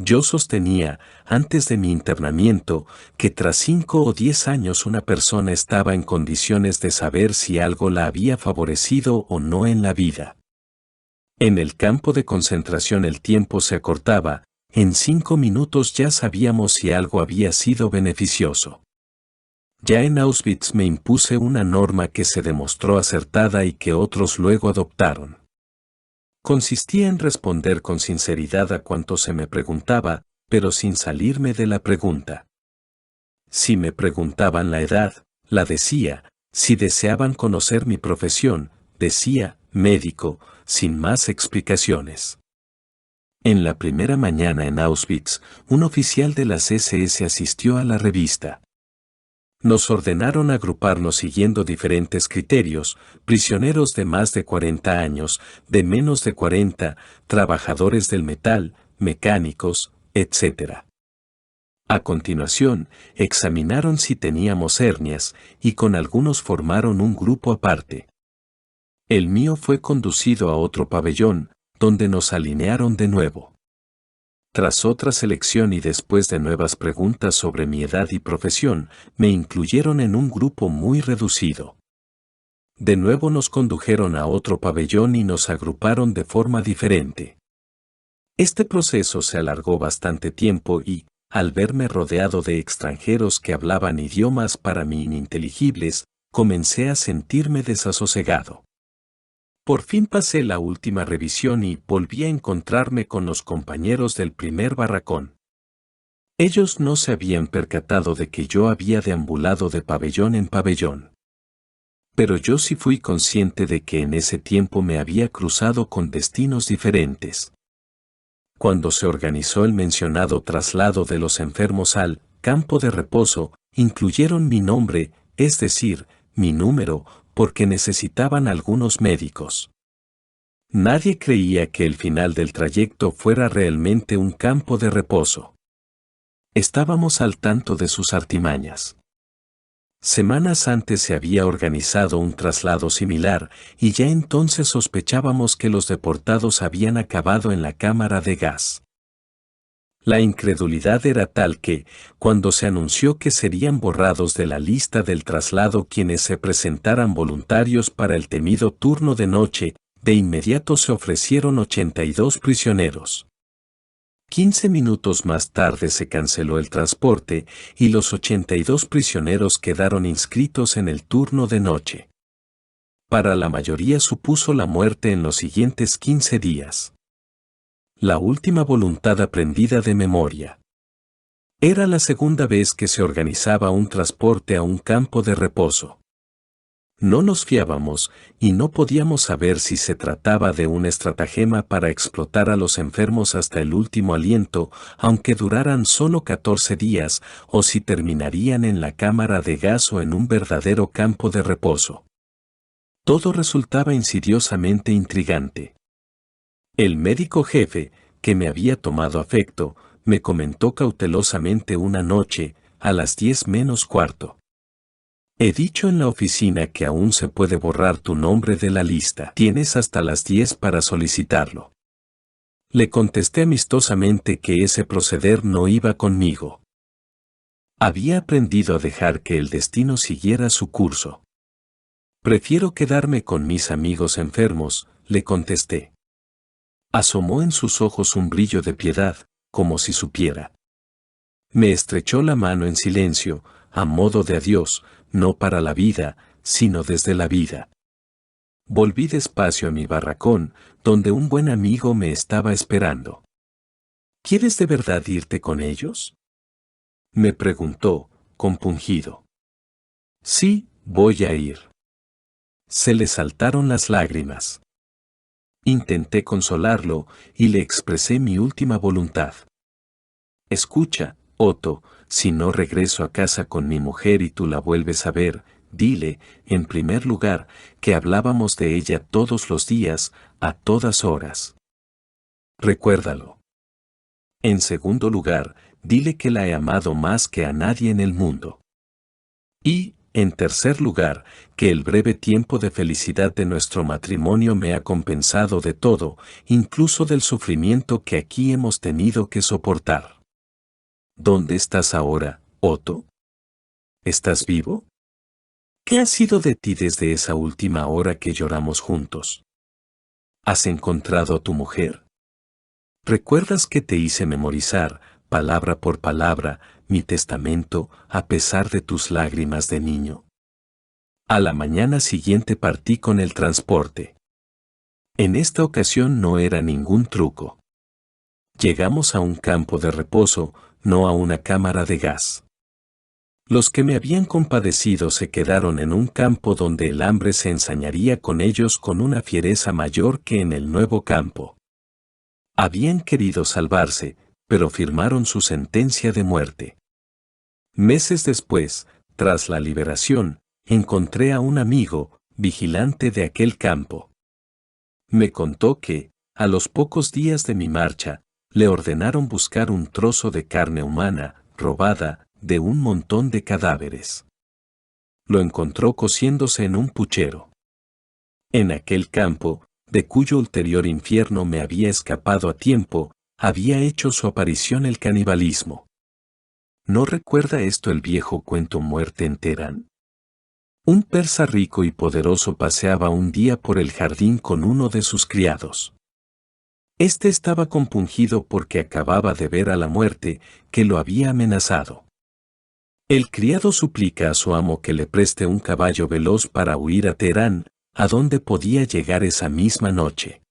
Yo sostenía, antes de mi internamiento, que tras 5 o 10 años una persona estaba en condiciones de saber si algo la había favorecido o no en la vida. En el campo de concentración el tiempo se acortaba, en 5 minutos ya sabíamos si algo había sido beneficioso. Ya en Auschwitz me impuse una norma que se demostró acertada y que otros luego adoptaron. Consistía en responder con sinceridad a cuanto se me preguntaba, pero sin salirme de la pregunta. Si me preguntaban la edad, la decía; si deseaban conocer mi profesión, decía, médico, sin más explicaciones. En la primera mañana en Auschwitz, un oficial de las SS asistió a la revista. Nos ordenaron agruparnos siguiendo diferentes criterios: prisioneros de más de 40 años, de menos de 40, trabajadores del metal, mecánicos, etc. A continuación, examinaron si teníamos hernias, y con algunos formaron un grupo aparte. El mío fue conducido a otro pabellón, donde nos alinearon de nuevo. Tras otra selección y después de nuevas preguntas sobre mi edad y profesión, me incluyeron en un grupo muy reducido. De nuevo nos condujeron a otro pabellón y nos agruparon de forma diferente. Este proceso se alargó bastante tiempo y, al verme rodeado de extranjeros que hablaban idiomas para mí ininteligibles, comencé a sentirme desasosegado. Por fin pasé la última revisión y volví a encontrarme con los compañeros del primer barracón. Ellos no se habían percatado de que yo había deambulado de pabellón en pabellón. Pero yo sí fui consciente de que en ese tiempo me había cruzado con destinos diferentes. Cuando se organizó el mencionado traslado de los enfermos al campo de reposo, incluyeron mi nombre, es decir, mi número, porque necesitaban algunos médicos. Nadie creía que el final del trayecto fuera realmente un campo de reposo. Estábamos al tanto de sus artimañas. Semanas antes se había organizado un traslado similar, y ya entonces sospechábamos que los deportados habían acabado en la cámara de gas. La incredulidad era tal que, cuando se anunció que serían borrados de la lista del traslado quienes se presentaran voluntarios para el temido turno de noche, de inmediato se ofrecieron 82 prisioneros. 15 minutos más tarde se canceló el transporte y los 82 prisioneros quedaron inscritos en el turno de noche. Para la mayoría supuso la muerte en los siguientes 15 días. La última voluntad aprendida de memoria. Era la segunda vez que se organizaba un transporte a un campo de reposo. No nos fiábamos, y no podíamos saber si se trataba de un estratagema para explotar a los enfermos hasta el último aliento, aunque duraran solo 14 días, o si terminarían en la cámara de gas o en un verdadero campo de reposo. Todo resultaba insidiosamente intrigante. El médico jefe, que me había tomado afecto, me comentó cautelosamente una noche, a las 10 menos cuarto. He dicho en la oficina que aún se puede borrar tu nombre de la lista. Tienes hasta las 10 para solicitarlo. Le contesté amistosamente que ese proceder no iba conmigo. Había aprendido a dejar que el destino siguiera su curso. Prefiero quedarme con mis amigos enfermos, le contesté. Asomó en sus ojos un brillo de piedad, como si supiera. Me estrechó la mano en silencio, a modo de adiós, no para la vida, sino desde la vida. Volví despacio a mi barracón, donde un buen amigo me estaba esperando. ¿Quieres de verdad irte con ellos?, me preguntó, compungido. Sí, voy a ir. Se le saltaron las lágrimas. Intenté consolarlo y le expresé mi última voluntad. Escucha, Otto, si no regreso a casa con mi mujer y tú la vuelves a ver, dile, en primer lugar, que hablábamos de ella todos los días, a todas horas. Recuérdalo. En segundo lugar, dile que la he amado más que a nadie en el mundo. Y, en tercer lugar, que el breve tiempo de felicidad de nuestro matrimonio me ha compensado de todo, incluso del sufrimiento que aquí hemos tenido que soportar. ¿Dónde estás ahora, Otto? ¿Estás vivo? ¿Qué ha sido de ti desde esa última hora que lloramos juntos? ¿Has encontrado a tu mujer? ¿Recuerdas que te hice memorizar, palabra por palabra, mi testamento, a pesar de tus lágrimas de niño? A la mañana siguiente partí con el transporte. En esta ocasión no era ningún truco. Llegamos a un campo de reposo, no a una cámara de gas. Los que me habían compadecido se quedaron en un campo donde el hambre se ensañaría con ellos con una fiereza mayor que en el nuevo campo. Habían querido salvarse, pero firmaron su sentencia de muerte. Meses después, tras la liberación, encontré a un amigo, vigilante de aquel campo. Me contó que, a los pocos días de mi marcha, le ordenaron buscar un trozo de carne humana, robada, de un montón de cadáveres. Lo encontró cociéndose en un puchero. En aquel campo, de cuyo ulterior infierno me había escapado a tiempo, había hecho su aparición el canibalismo. ¿No recuerda esto el viejo cuento Muerte en Teherán? Un persa rico y poderoso paseaba un día por el jardín con uno de sus criados. Este estaba compungido porque acababa de ver a la muerte, que lo había amenazado. El criado suplica a su amo que le preste un caballo veloz para huir a Teherán, a donde podía llegar esa misma noche.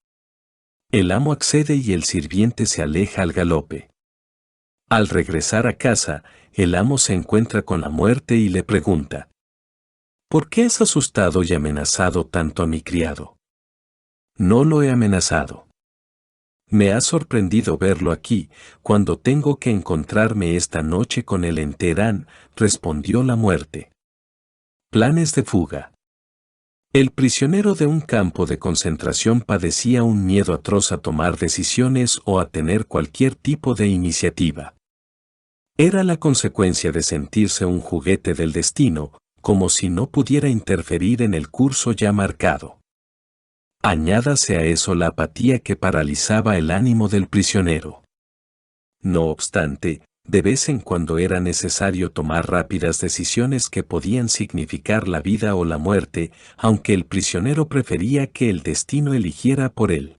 El amo accede y el sirviente se aleja al galope. Al regresar a casa, el amo se encuentra con la muerte y le pregunta: ¿por qué has asustado y amenazado tanto a mi criado? No lo he amenazado. Me ha sorprendido verlo aquí, cuando tengo que encontrarme esta noche con él en Teherán, respondió la muerte. Planes de fuga. El prisionero de un campo de concentración padecía un miedo atroz a tomar decisiones o a tener cualquier tipo de iniciativa. Era la consecuencia de sentirse un juguete del destino, como si no pudiera interferir en el curso ya marcado. Añádase a eso la apatía que paralizaba el ánimo del prisionero. No obstante, de vez en cuando era necesario tomar rápidas decisiones que podían significar la vida o la muerte, aunque el prisionero prefería que el destino eligiera por él.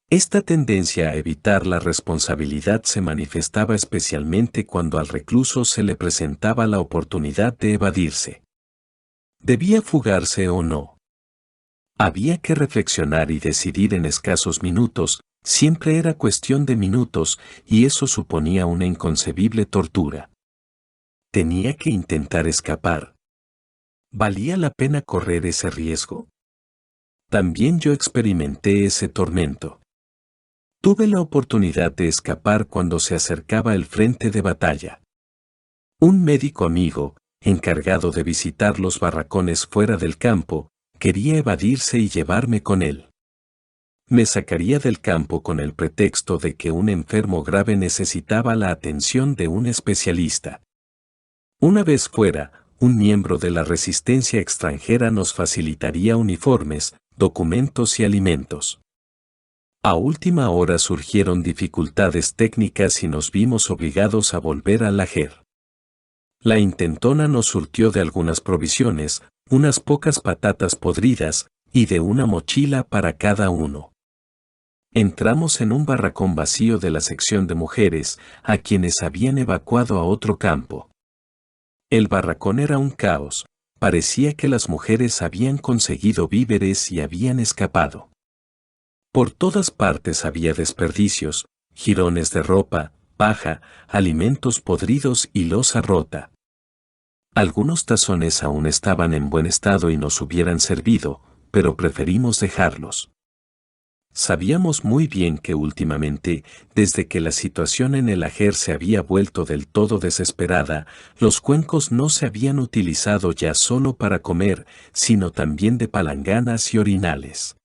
Esta tendencia a evitar la responsabilidad se manifestaba especialmente cuando al recluso se le presentaba la oportunidad de evadirse. ¿Debía fugarse o no? Había que reflexionar y decidir en escasos minutos, siempre era cuestión de minutos, y eso suponía una inconcebible tortura. Tenía que intentar escapar. ¿Valía la pena correr ese riesgo? También yo experimenté ese tormento. Tuve la oportunidad de escapar cuando se acercaba el frente de batalla. Un médico amigo, encargado de visitar los barracones fuera del campo, quería evadirse y llevarme con él. Me sacaría del campo con el pretexto de que un enfermo grave necesitaba la atención de un especialista. Una vez fuera, un miembro de la resistencia extranjera nos facilitaría uniformes, documentos y alimentos. A última hora surgieron dificultades técnicas y nos vimos obligados a volver al Lajer. La intentona nos surtió de algunas provisiones, unas pocas patatas podridas, y de una mochila para cada uno. Entramos en un barracón vacío de la sección de mujeres, a quienes habían evacuado a otro campo. El barracón era un caos, parecía que las mujeres habían conseguido víveres y habían escapado. Por todas partes había desperdicios, jirones de ropa, paja, alimentos podridos y loza rota. Algunos tazones aún estaban en buen estado y nos hubieran servido, pero preferimos dejarlos. Sabíamos muy bien que últimamente, desde que la situación en el Ajer se había vuelto del todo desesperada, los cuencos no se habían utilizado ya solo para comer, sino también de palanganas y orinales.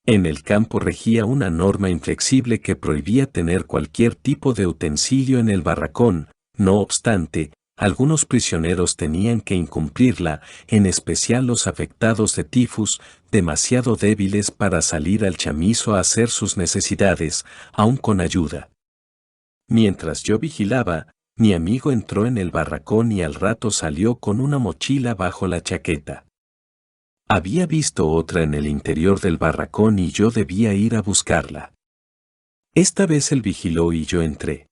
En el campo regía una norma inflexible que prohibía tener cualquier tipo de utensilio en el barracón. No obstante, algunos prisioneros tenían que incumplirla, en especial los afectados de tifus, demasiado débiles para salir al chamizo a hacer sus necesidades, aun con ayuda. Mientras yo vigilaba, mi amigo entró en el barracón y al rato salió con una mochila bajo la chaqueta. Había visto otra en el interior del barracón y yo debía ir a buscarla. Esta vez él vigiló y yo entré.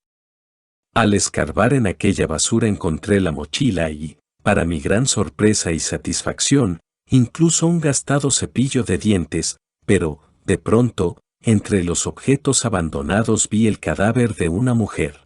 Al escarbar en aquella basura encontré la mochila y, para mi gran sorpresa y satisfacción, incluso un gastado cepillo de dientes, pero, de pronto, entre los objetos abandonados vi el cadáver de una mujer.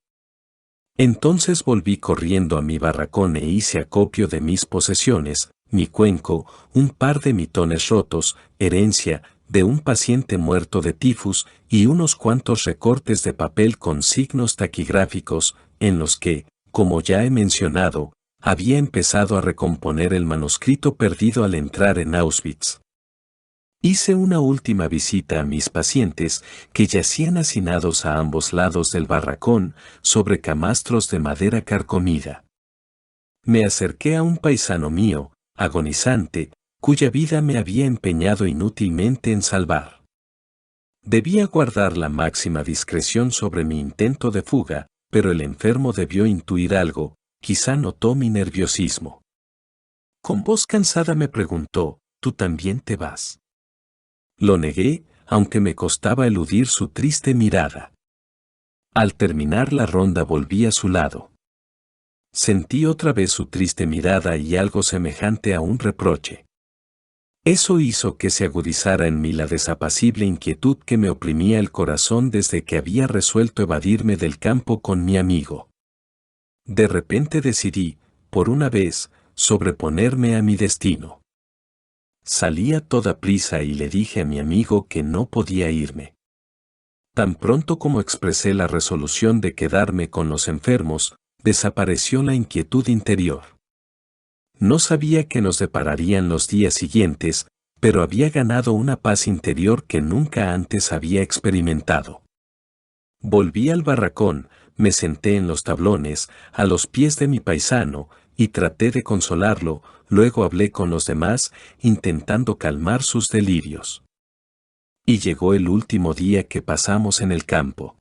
Entonces volví corriendo a mi barracón e hice acopio de mis posesiones, mi cuenco, un par de mitones rotos, herencia, de un paciente muerto de tifus y unos cuantos recortes de papel con signos taquigráficos, en los que, como ya he mencionado, había empezado a recomponer el manuscrito perdido al entrar en Auschwitz. Hice una última visita a mis pacientes, que yacían hacinados a ambos lados del barracón, sobre camastros de madera carcomida. Me acerqué a un paisano mío, agonizante, cuya vida me había empeñado inútilmente en salvar. Debía guardar la máxima discreción sobre mi intento de fuga, pero el enfermo debió intuir algo, quizá notó mi nerviosismo. Con voz cansada me preguntó, ¿tú también te vas? Lo negué, aunque me costaba eludir su triste mirada. Al terminar la ronda volví a su lado. Sentí otra vez su triste mirada y algo semejante a un reproche. Eso hizo que se agudizara en mí la desapacible inquietud que me oprimía el corazón desde que había resuelto evadirme del campo con mi amigo. De repente decidí, por una vez, sobreponerme a mi destino. Salí a toda prisa y le dije a mi amigo que no podía irme. Tan pronto como expresé la resolución de quedarme con los enfermos, desapareció la inquietud interior. No sabía qué nos depararían los días siguientes, pero había ganado una paz interior que nunca antes había experimentado. Volví al barracón, me senté en los tablones, a los pies de mi paisano, y traté de consolarlo. Luego hablé con los demás, intentando calmar sus delirios. Y llegó el último día que pasamos en el campo.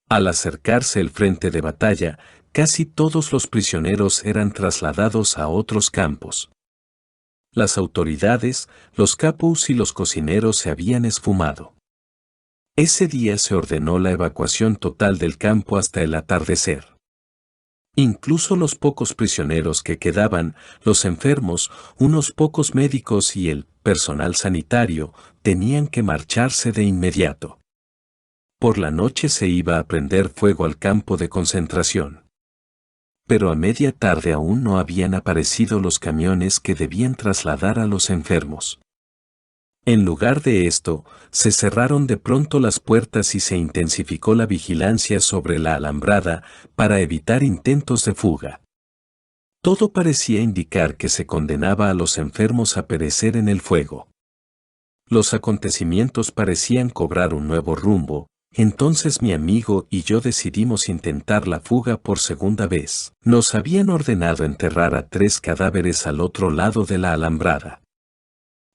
Al acercarse el frente de batalla, casi todos los prisioneros eran trasladados a otros campos. Las autoridades, los capos y los cocineros se habían esfumado. Ese día se ordenó la evacuación total del campo hasta el atardecer. Incluso los pocos prisioneros que quedaban, los enfermos, unos pocos médicos y el personal sanitario, tenían que marcharse de inmediato. Por la noche se iba a prender fuego al campo de concentración. Pero a media tarde aún no habían aparecido los camiones que debían trasladar a los enfermos. En lugar de esto, se cerraron de pronto las puertas y se intensificó la vigilancia sobre la alambrada para evitar intentos de fuga. Todo parecía indicar que se condenaba a los enfermos a perecer en el fuego. Los acontecimientos parecían cobrar un nuevo rumbo. Entonces mi amigo y yo decidimos intentar la fuga por segunda vez. Nos habían ordenado enterrar a 3 cadáveres al otro lado de la alambrada.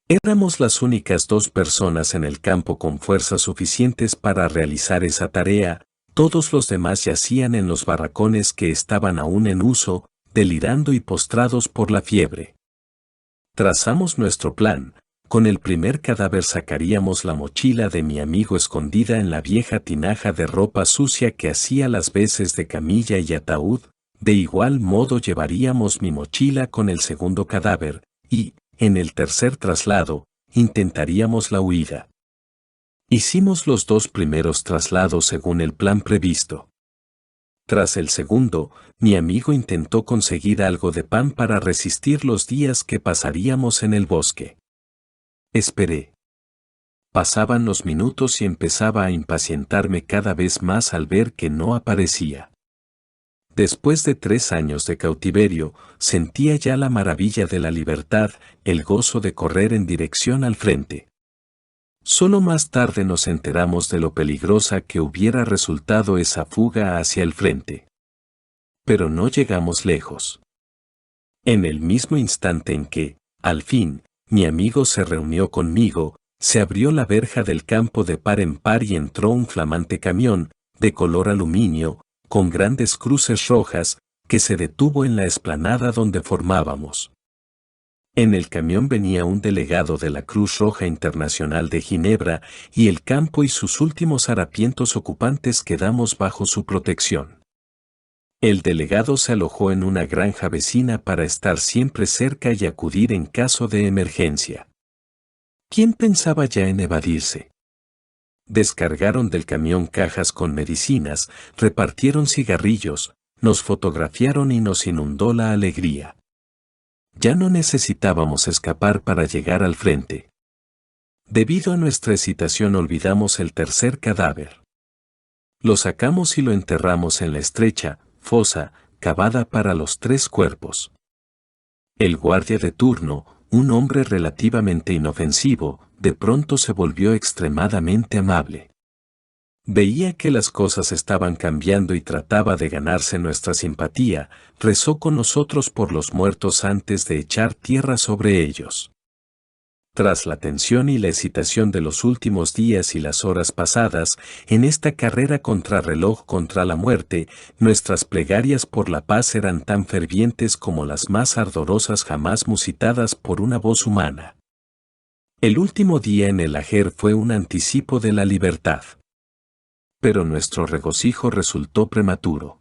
Éramos las únicas 2 personas en el campo con fuerzas suficientes para realizar esa tarea. Todos los demás yacían en los barracones que estaban aún en uso, delirando y postrados por la fiebre. Trazamos nuestro plan. Con el primer cadáver sacaríamos la mochila de mi amigo escondida en la vieja tinaja de ropa sucia que hacía las veces de camilla y ataúd. De igual modo llevaríamos mi mochila con el segundo cadáver, y, en el tercer traslado, intentaríamos la huida. Hicimos los 2 primeros traslados según el plan previsto. Tras el segundo, mi amigo intentó conseguir algo de pan para resistir los días que pasaríamos en el bosque. Esperé. Pasaban los minutos y empezaba a impacientarme cada vez más al ver que no aparecía. Después de 3 años de cautiverio, sentía ya la maravilla de la libertad, el gozo de correr en dirección al frente. Solo más tarde nos enteramos de lo peligrosa que hubiera resultado esa fuga hacia el frente. Pero no llegamos lejos. En el mismo instante en que, al fin, mi amigo se reunió conmigo, se abrió la verja del campo de par en par y entró un flamante camión, de color aluminio, con grandes cruces rojas, que se detuvo en la explanada donde formábamos. En el camión venía un delegado de la Cruz Roja Internacional de Ginebra y el campo y sus últimos harapientos ocupantes quedamos bajo su protección. El delegado se alojó en una granja vecina para estar siempre cerca y acudir en caso de emergencia. ¿Quién pensaba ya en evadirse? Descargaron del camión cajas con medicinas, repartieron cigarrillos, nos fotografiaron y nos inundó la alegría. Ya no necesitábamos escapar para llegar al frente. Debido a nuestra excitación olvidamos el tercer cadáver. Lo sacamos y lo enterramos en la estrecha fosa cavada para los 3 cuerpos. El guardia de turno, un hombre relativamente inofensivo, de pronto se volvió extremadamente amable. Veía que las cosas estaban cambiando y trataba de ganarse nuestra simpatía, rezó con nosotros por los muertos antes de echar tierra sobre ellos. Tras la tensión y la excitación de los últimos días y las horas pasadas, en esta carrera contrarreloj contra la muerte, nuestras plegarias por la paz eran tan fervientes como las más ardorosas jamás musitadas por una voz humana. El último día en el Ajer fue un anticipo de la libertad. Pero nuestro regocijo resultó prematuro.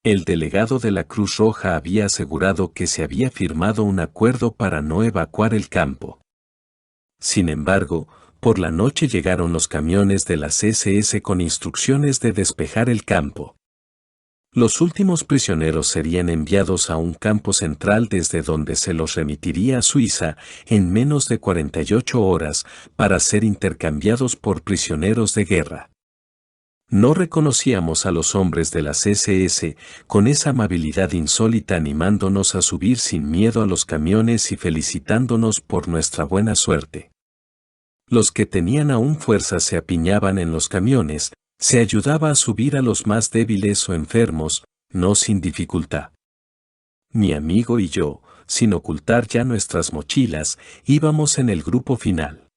El delegado de la Cruz Roja había asegurado que se había firmado un acuerdo para no evacuar el campo. Sin embargo, por la noche llegaron los camiones de las SS con instrucciones de despejar el campo. Los últimos prisioneros serían enviados a un campo central desde donde se los remitiría a Suiza en menos de 48 horas para ser intercambiados por prisioneros de guerra. No reconocíamos a los hombres de las SS con esa amabilidad insólita animándonos a subir sin miedo a los camiones y felicitándonos por nuestra buena suerte. Los que tenían aún fuerza se apiñaban en los camiones, se ayudaba a subir a los más débiles o enfermos, no sin dificultad. Mi amigo y yo, sin ocultar ya nuestras mochilas, íbamos en el grupo final.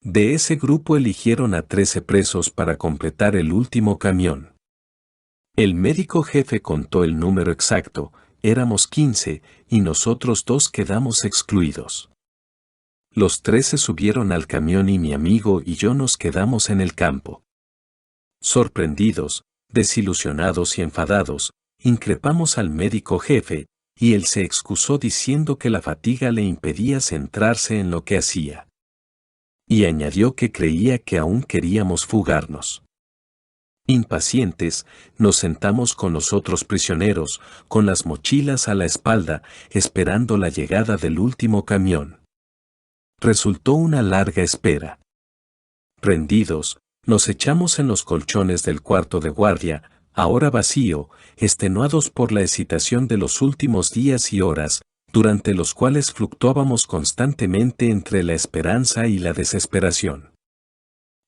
De ese grupo eligieron a 13 presos para completar el último camión. El médico jefe contó el número exacto, éramos 15, y nosotros 2 quedamos excluidos. Los 13 subieron al camión y mi amigo y yo nos quedamos en el campo. Sorprendidos, desilusionados y enfadados, increpamos al médico jefe, y él se excusó diciendo que la fatiga le impedía centrarse en lo que hacía. Y añadió que creía que aún queríamos fugarnos. Impacientes, nos sentamos con los otros prisioneros, con las mochilas a la espalda, esperando la llegada del último camión. Resultó una larga espera. Rendidos, nos echamos en los colchones del cuarto de guardia, ahora vacío, extenuados por la excitación de los últimos días y horas, durante los cuales fluctuábamos constantemente entre la esperanza y la desesperación.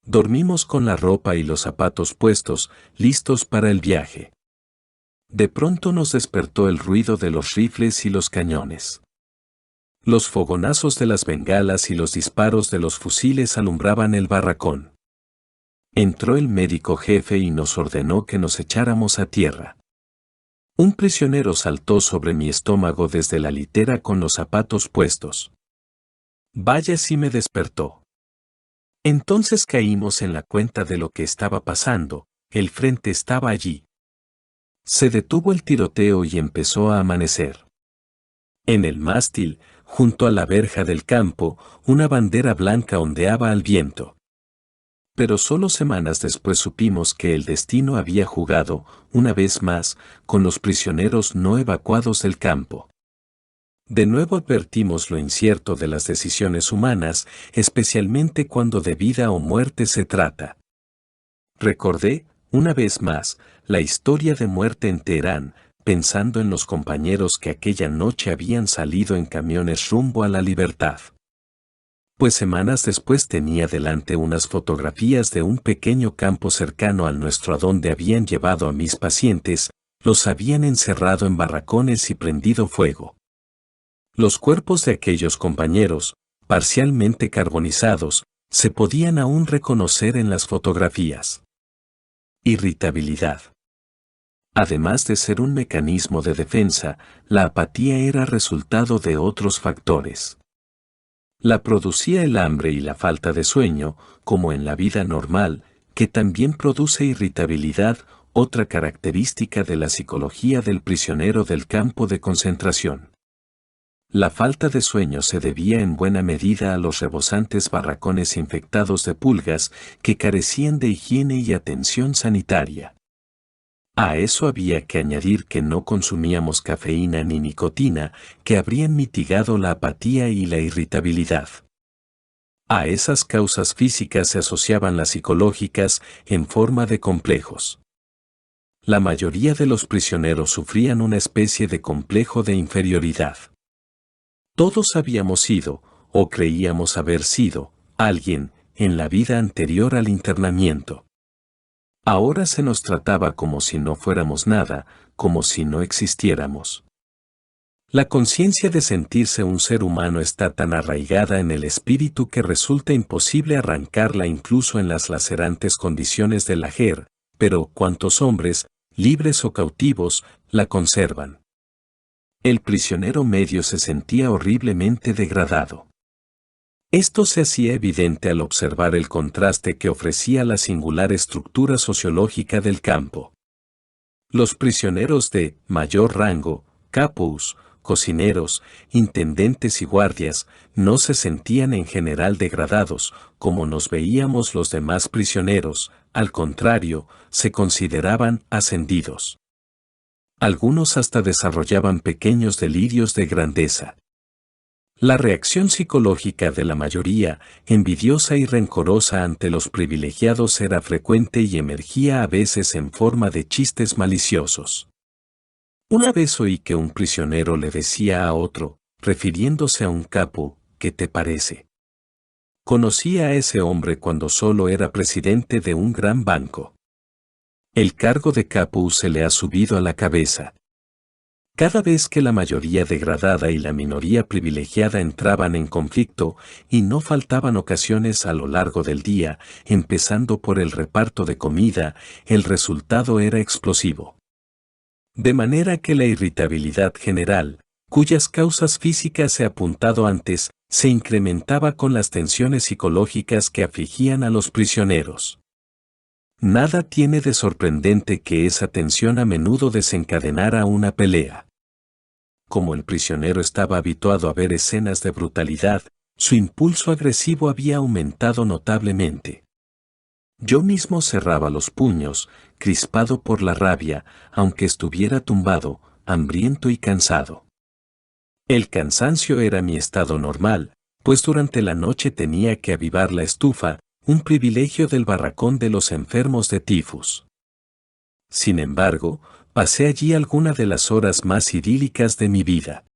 Dormimos con la ropa y los zapatos puestos, listos para el viaje. De pronto nos despertó el ruido de los rifles y los cañones. Los fogonazos de las bengalas y los disparos de los fusiles alumbraban el barracón. Entró el médico jefe y nos ordenó que nos echáramos a tierra. Un prisionero saltó sobre mi estómago desde la litera con los zapatos puestos. Vaya si me despertó. Entonces caímos en la cuenta de lo que estaba pasando, el frente estaba allí. Se detuvo el tiroteo y empezó a amanecer. En el mástil, junto a la verja del campo, una bandera blanca ondeaba al viento. Pero solo semanas después supimos que el destino había jugado, una vez más, con los prisioneros no evacuados del campo. De nuevo advertimos lo incierto de las decisiones humanas, especialmente cuando de vida o muerte se trata. Recordé, una vez más, la historia de muerte en Teherán, pensando en los compañeros que aquella noche habían salido en camiones rumbo a la libertad. Pues semanas después tenía delante unas fotografías de un pequeño campo cercano al nuestro a donde habían llevado a mis pacientes, los habían encerrado en barracones y prendido fuego. Los cuerpos de aquellos compañeros, parcialmente carbonizados, se podían aún reconocer en las fotografías. Irritabilidad. Además de ser un mecanismo de defensa, la apatía era resultado de otros factores. La producía el hambre y la falta de sueño, como en la vida normal, que también produce irritabilidad, otra característica de la psicología del prisionero del campo de concentración. La falta de sueño se debía en buena medida a los rebosantes barracones infectados de pulgas que carecían de higiene y atención sanitaria. A eso había que añadir que no consumíamos cafeína ni nicotina, que habrían mitigado la apatía y la irritabilidad. A esas causas físicas se asociaban las psicológicas en forma de complejos. La mayoría de los prisioneros sufrían una especie de complejo de inferioridad. Todos habíamos sido, o creíamos haber sido, alguien, en la vida anterior al internamiento. Ahora se nos trataba como si no fuéramos nada, como si no existiéramos. La conciencia de sentirse un ser humano está tan arraigada en el espíritu que resulta imposible arrancarla incluso en las lacerantes condiciones del ajer, pero ¿cuántos hombres, libres o cautivos, la conservan? El prisionero medio se sentía horriblemente degradado. Esto se hacía evidente al observar el contraste que ofrecía la singular estructura sociológica del campo. Los prisioneros de mayor rango, capous, cocineros, intendentes y guardias, no se sentían en general degradados, como nos veíamos los demás prisioneros, al contrario, se consideraban ascendidos. Algunos hasta desarrollaban pequeños delirios de grandeza. La reacción psicológica de la mayoría, envidiosa y rencorosa ante los privilegiados, era frecuente y emergía a veces en forma de chistes maliciosos. Una vez oí que un prisionero le decía a otro, refiriéndose a un capo, ¿qué te parece? Conocí a ese hombre cuando solo era presidente de un gran banco. El cargo de capo se le ha subido a la cabeza. Cada vez que la mayoría degradada y la minoría privilegiada entraban en conflicto, y no faltaban ocasiones a lo largo del día, empezando por el reparto de comida, el resultado era explosivo. De manera que la irritabilidad general, cuyas causas físicas se apuntado antes, se incrementaba con las tensiones psicológicas que afligían a los prisioneros. Nada tiene de sorprendente que esa tensión a menudo desencadenara una pelea. Como el prisionero estaba habituado a ver escenas de brutalidad, su impulso agresivo había aumentado notablemente. Yo mismo cerraba los puños, crispado por la rabia, aunque estuviera tumbado, hambriento y cansado. El cansancio era mi estado normal, pues durante la noche tenía que avivar la estufa, un privilegio del barracón de los enfermos de tifus. Sin embargo, pasé allí alguna de las horas más idílicas de mi vida.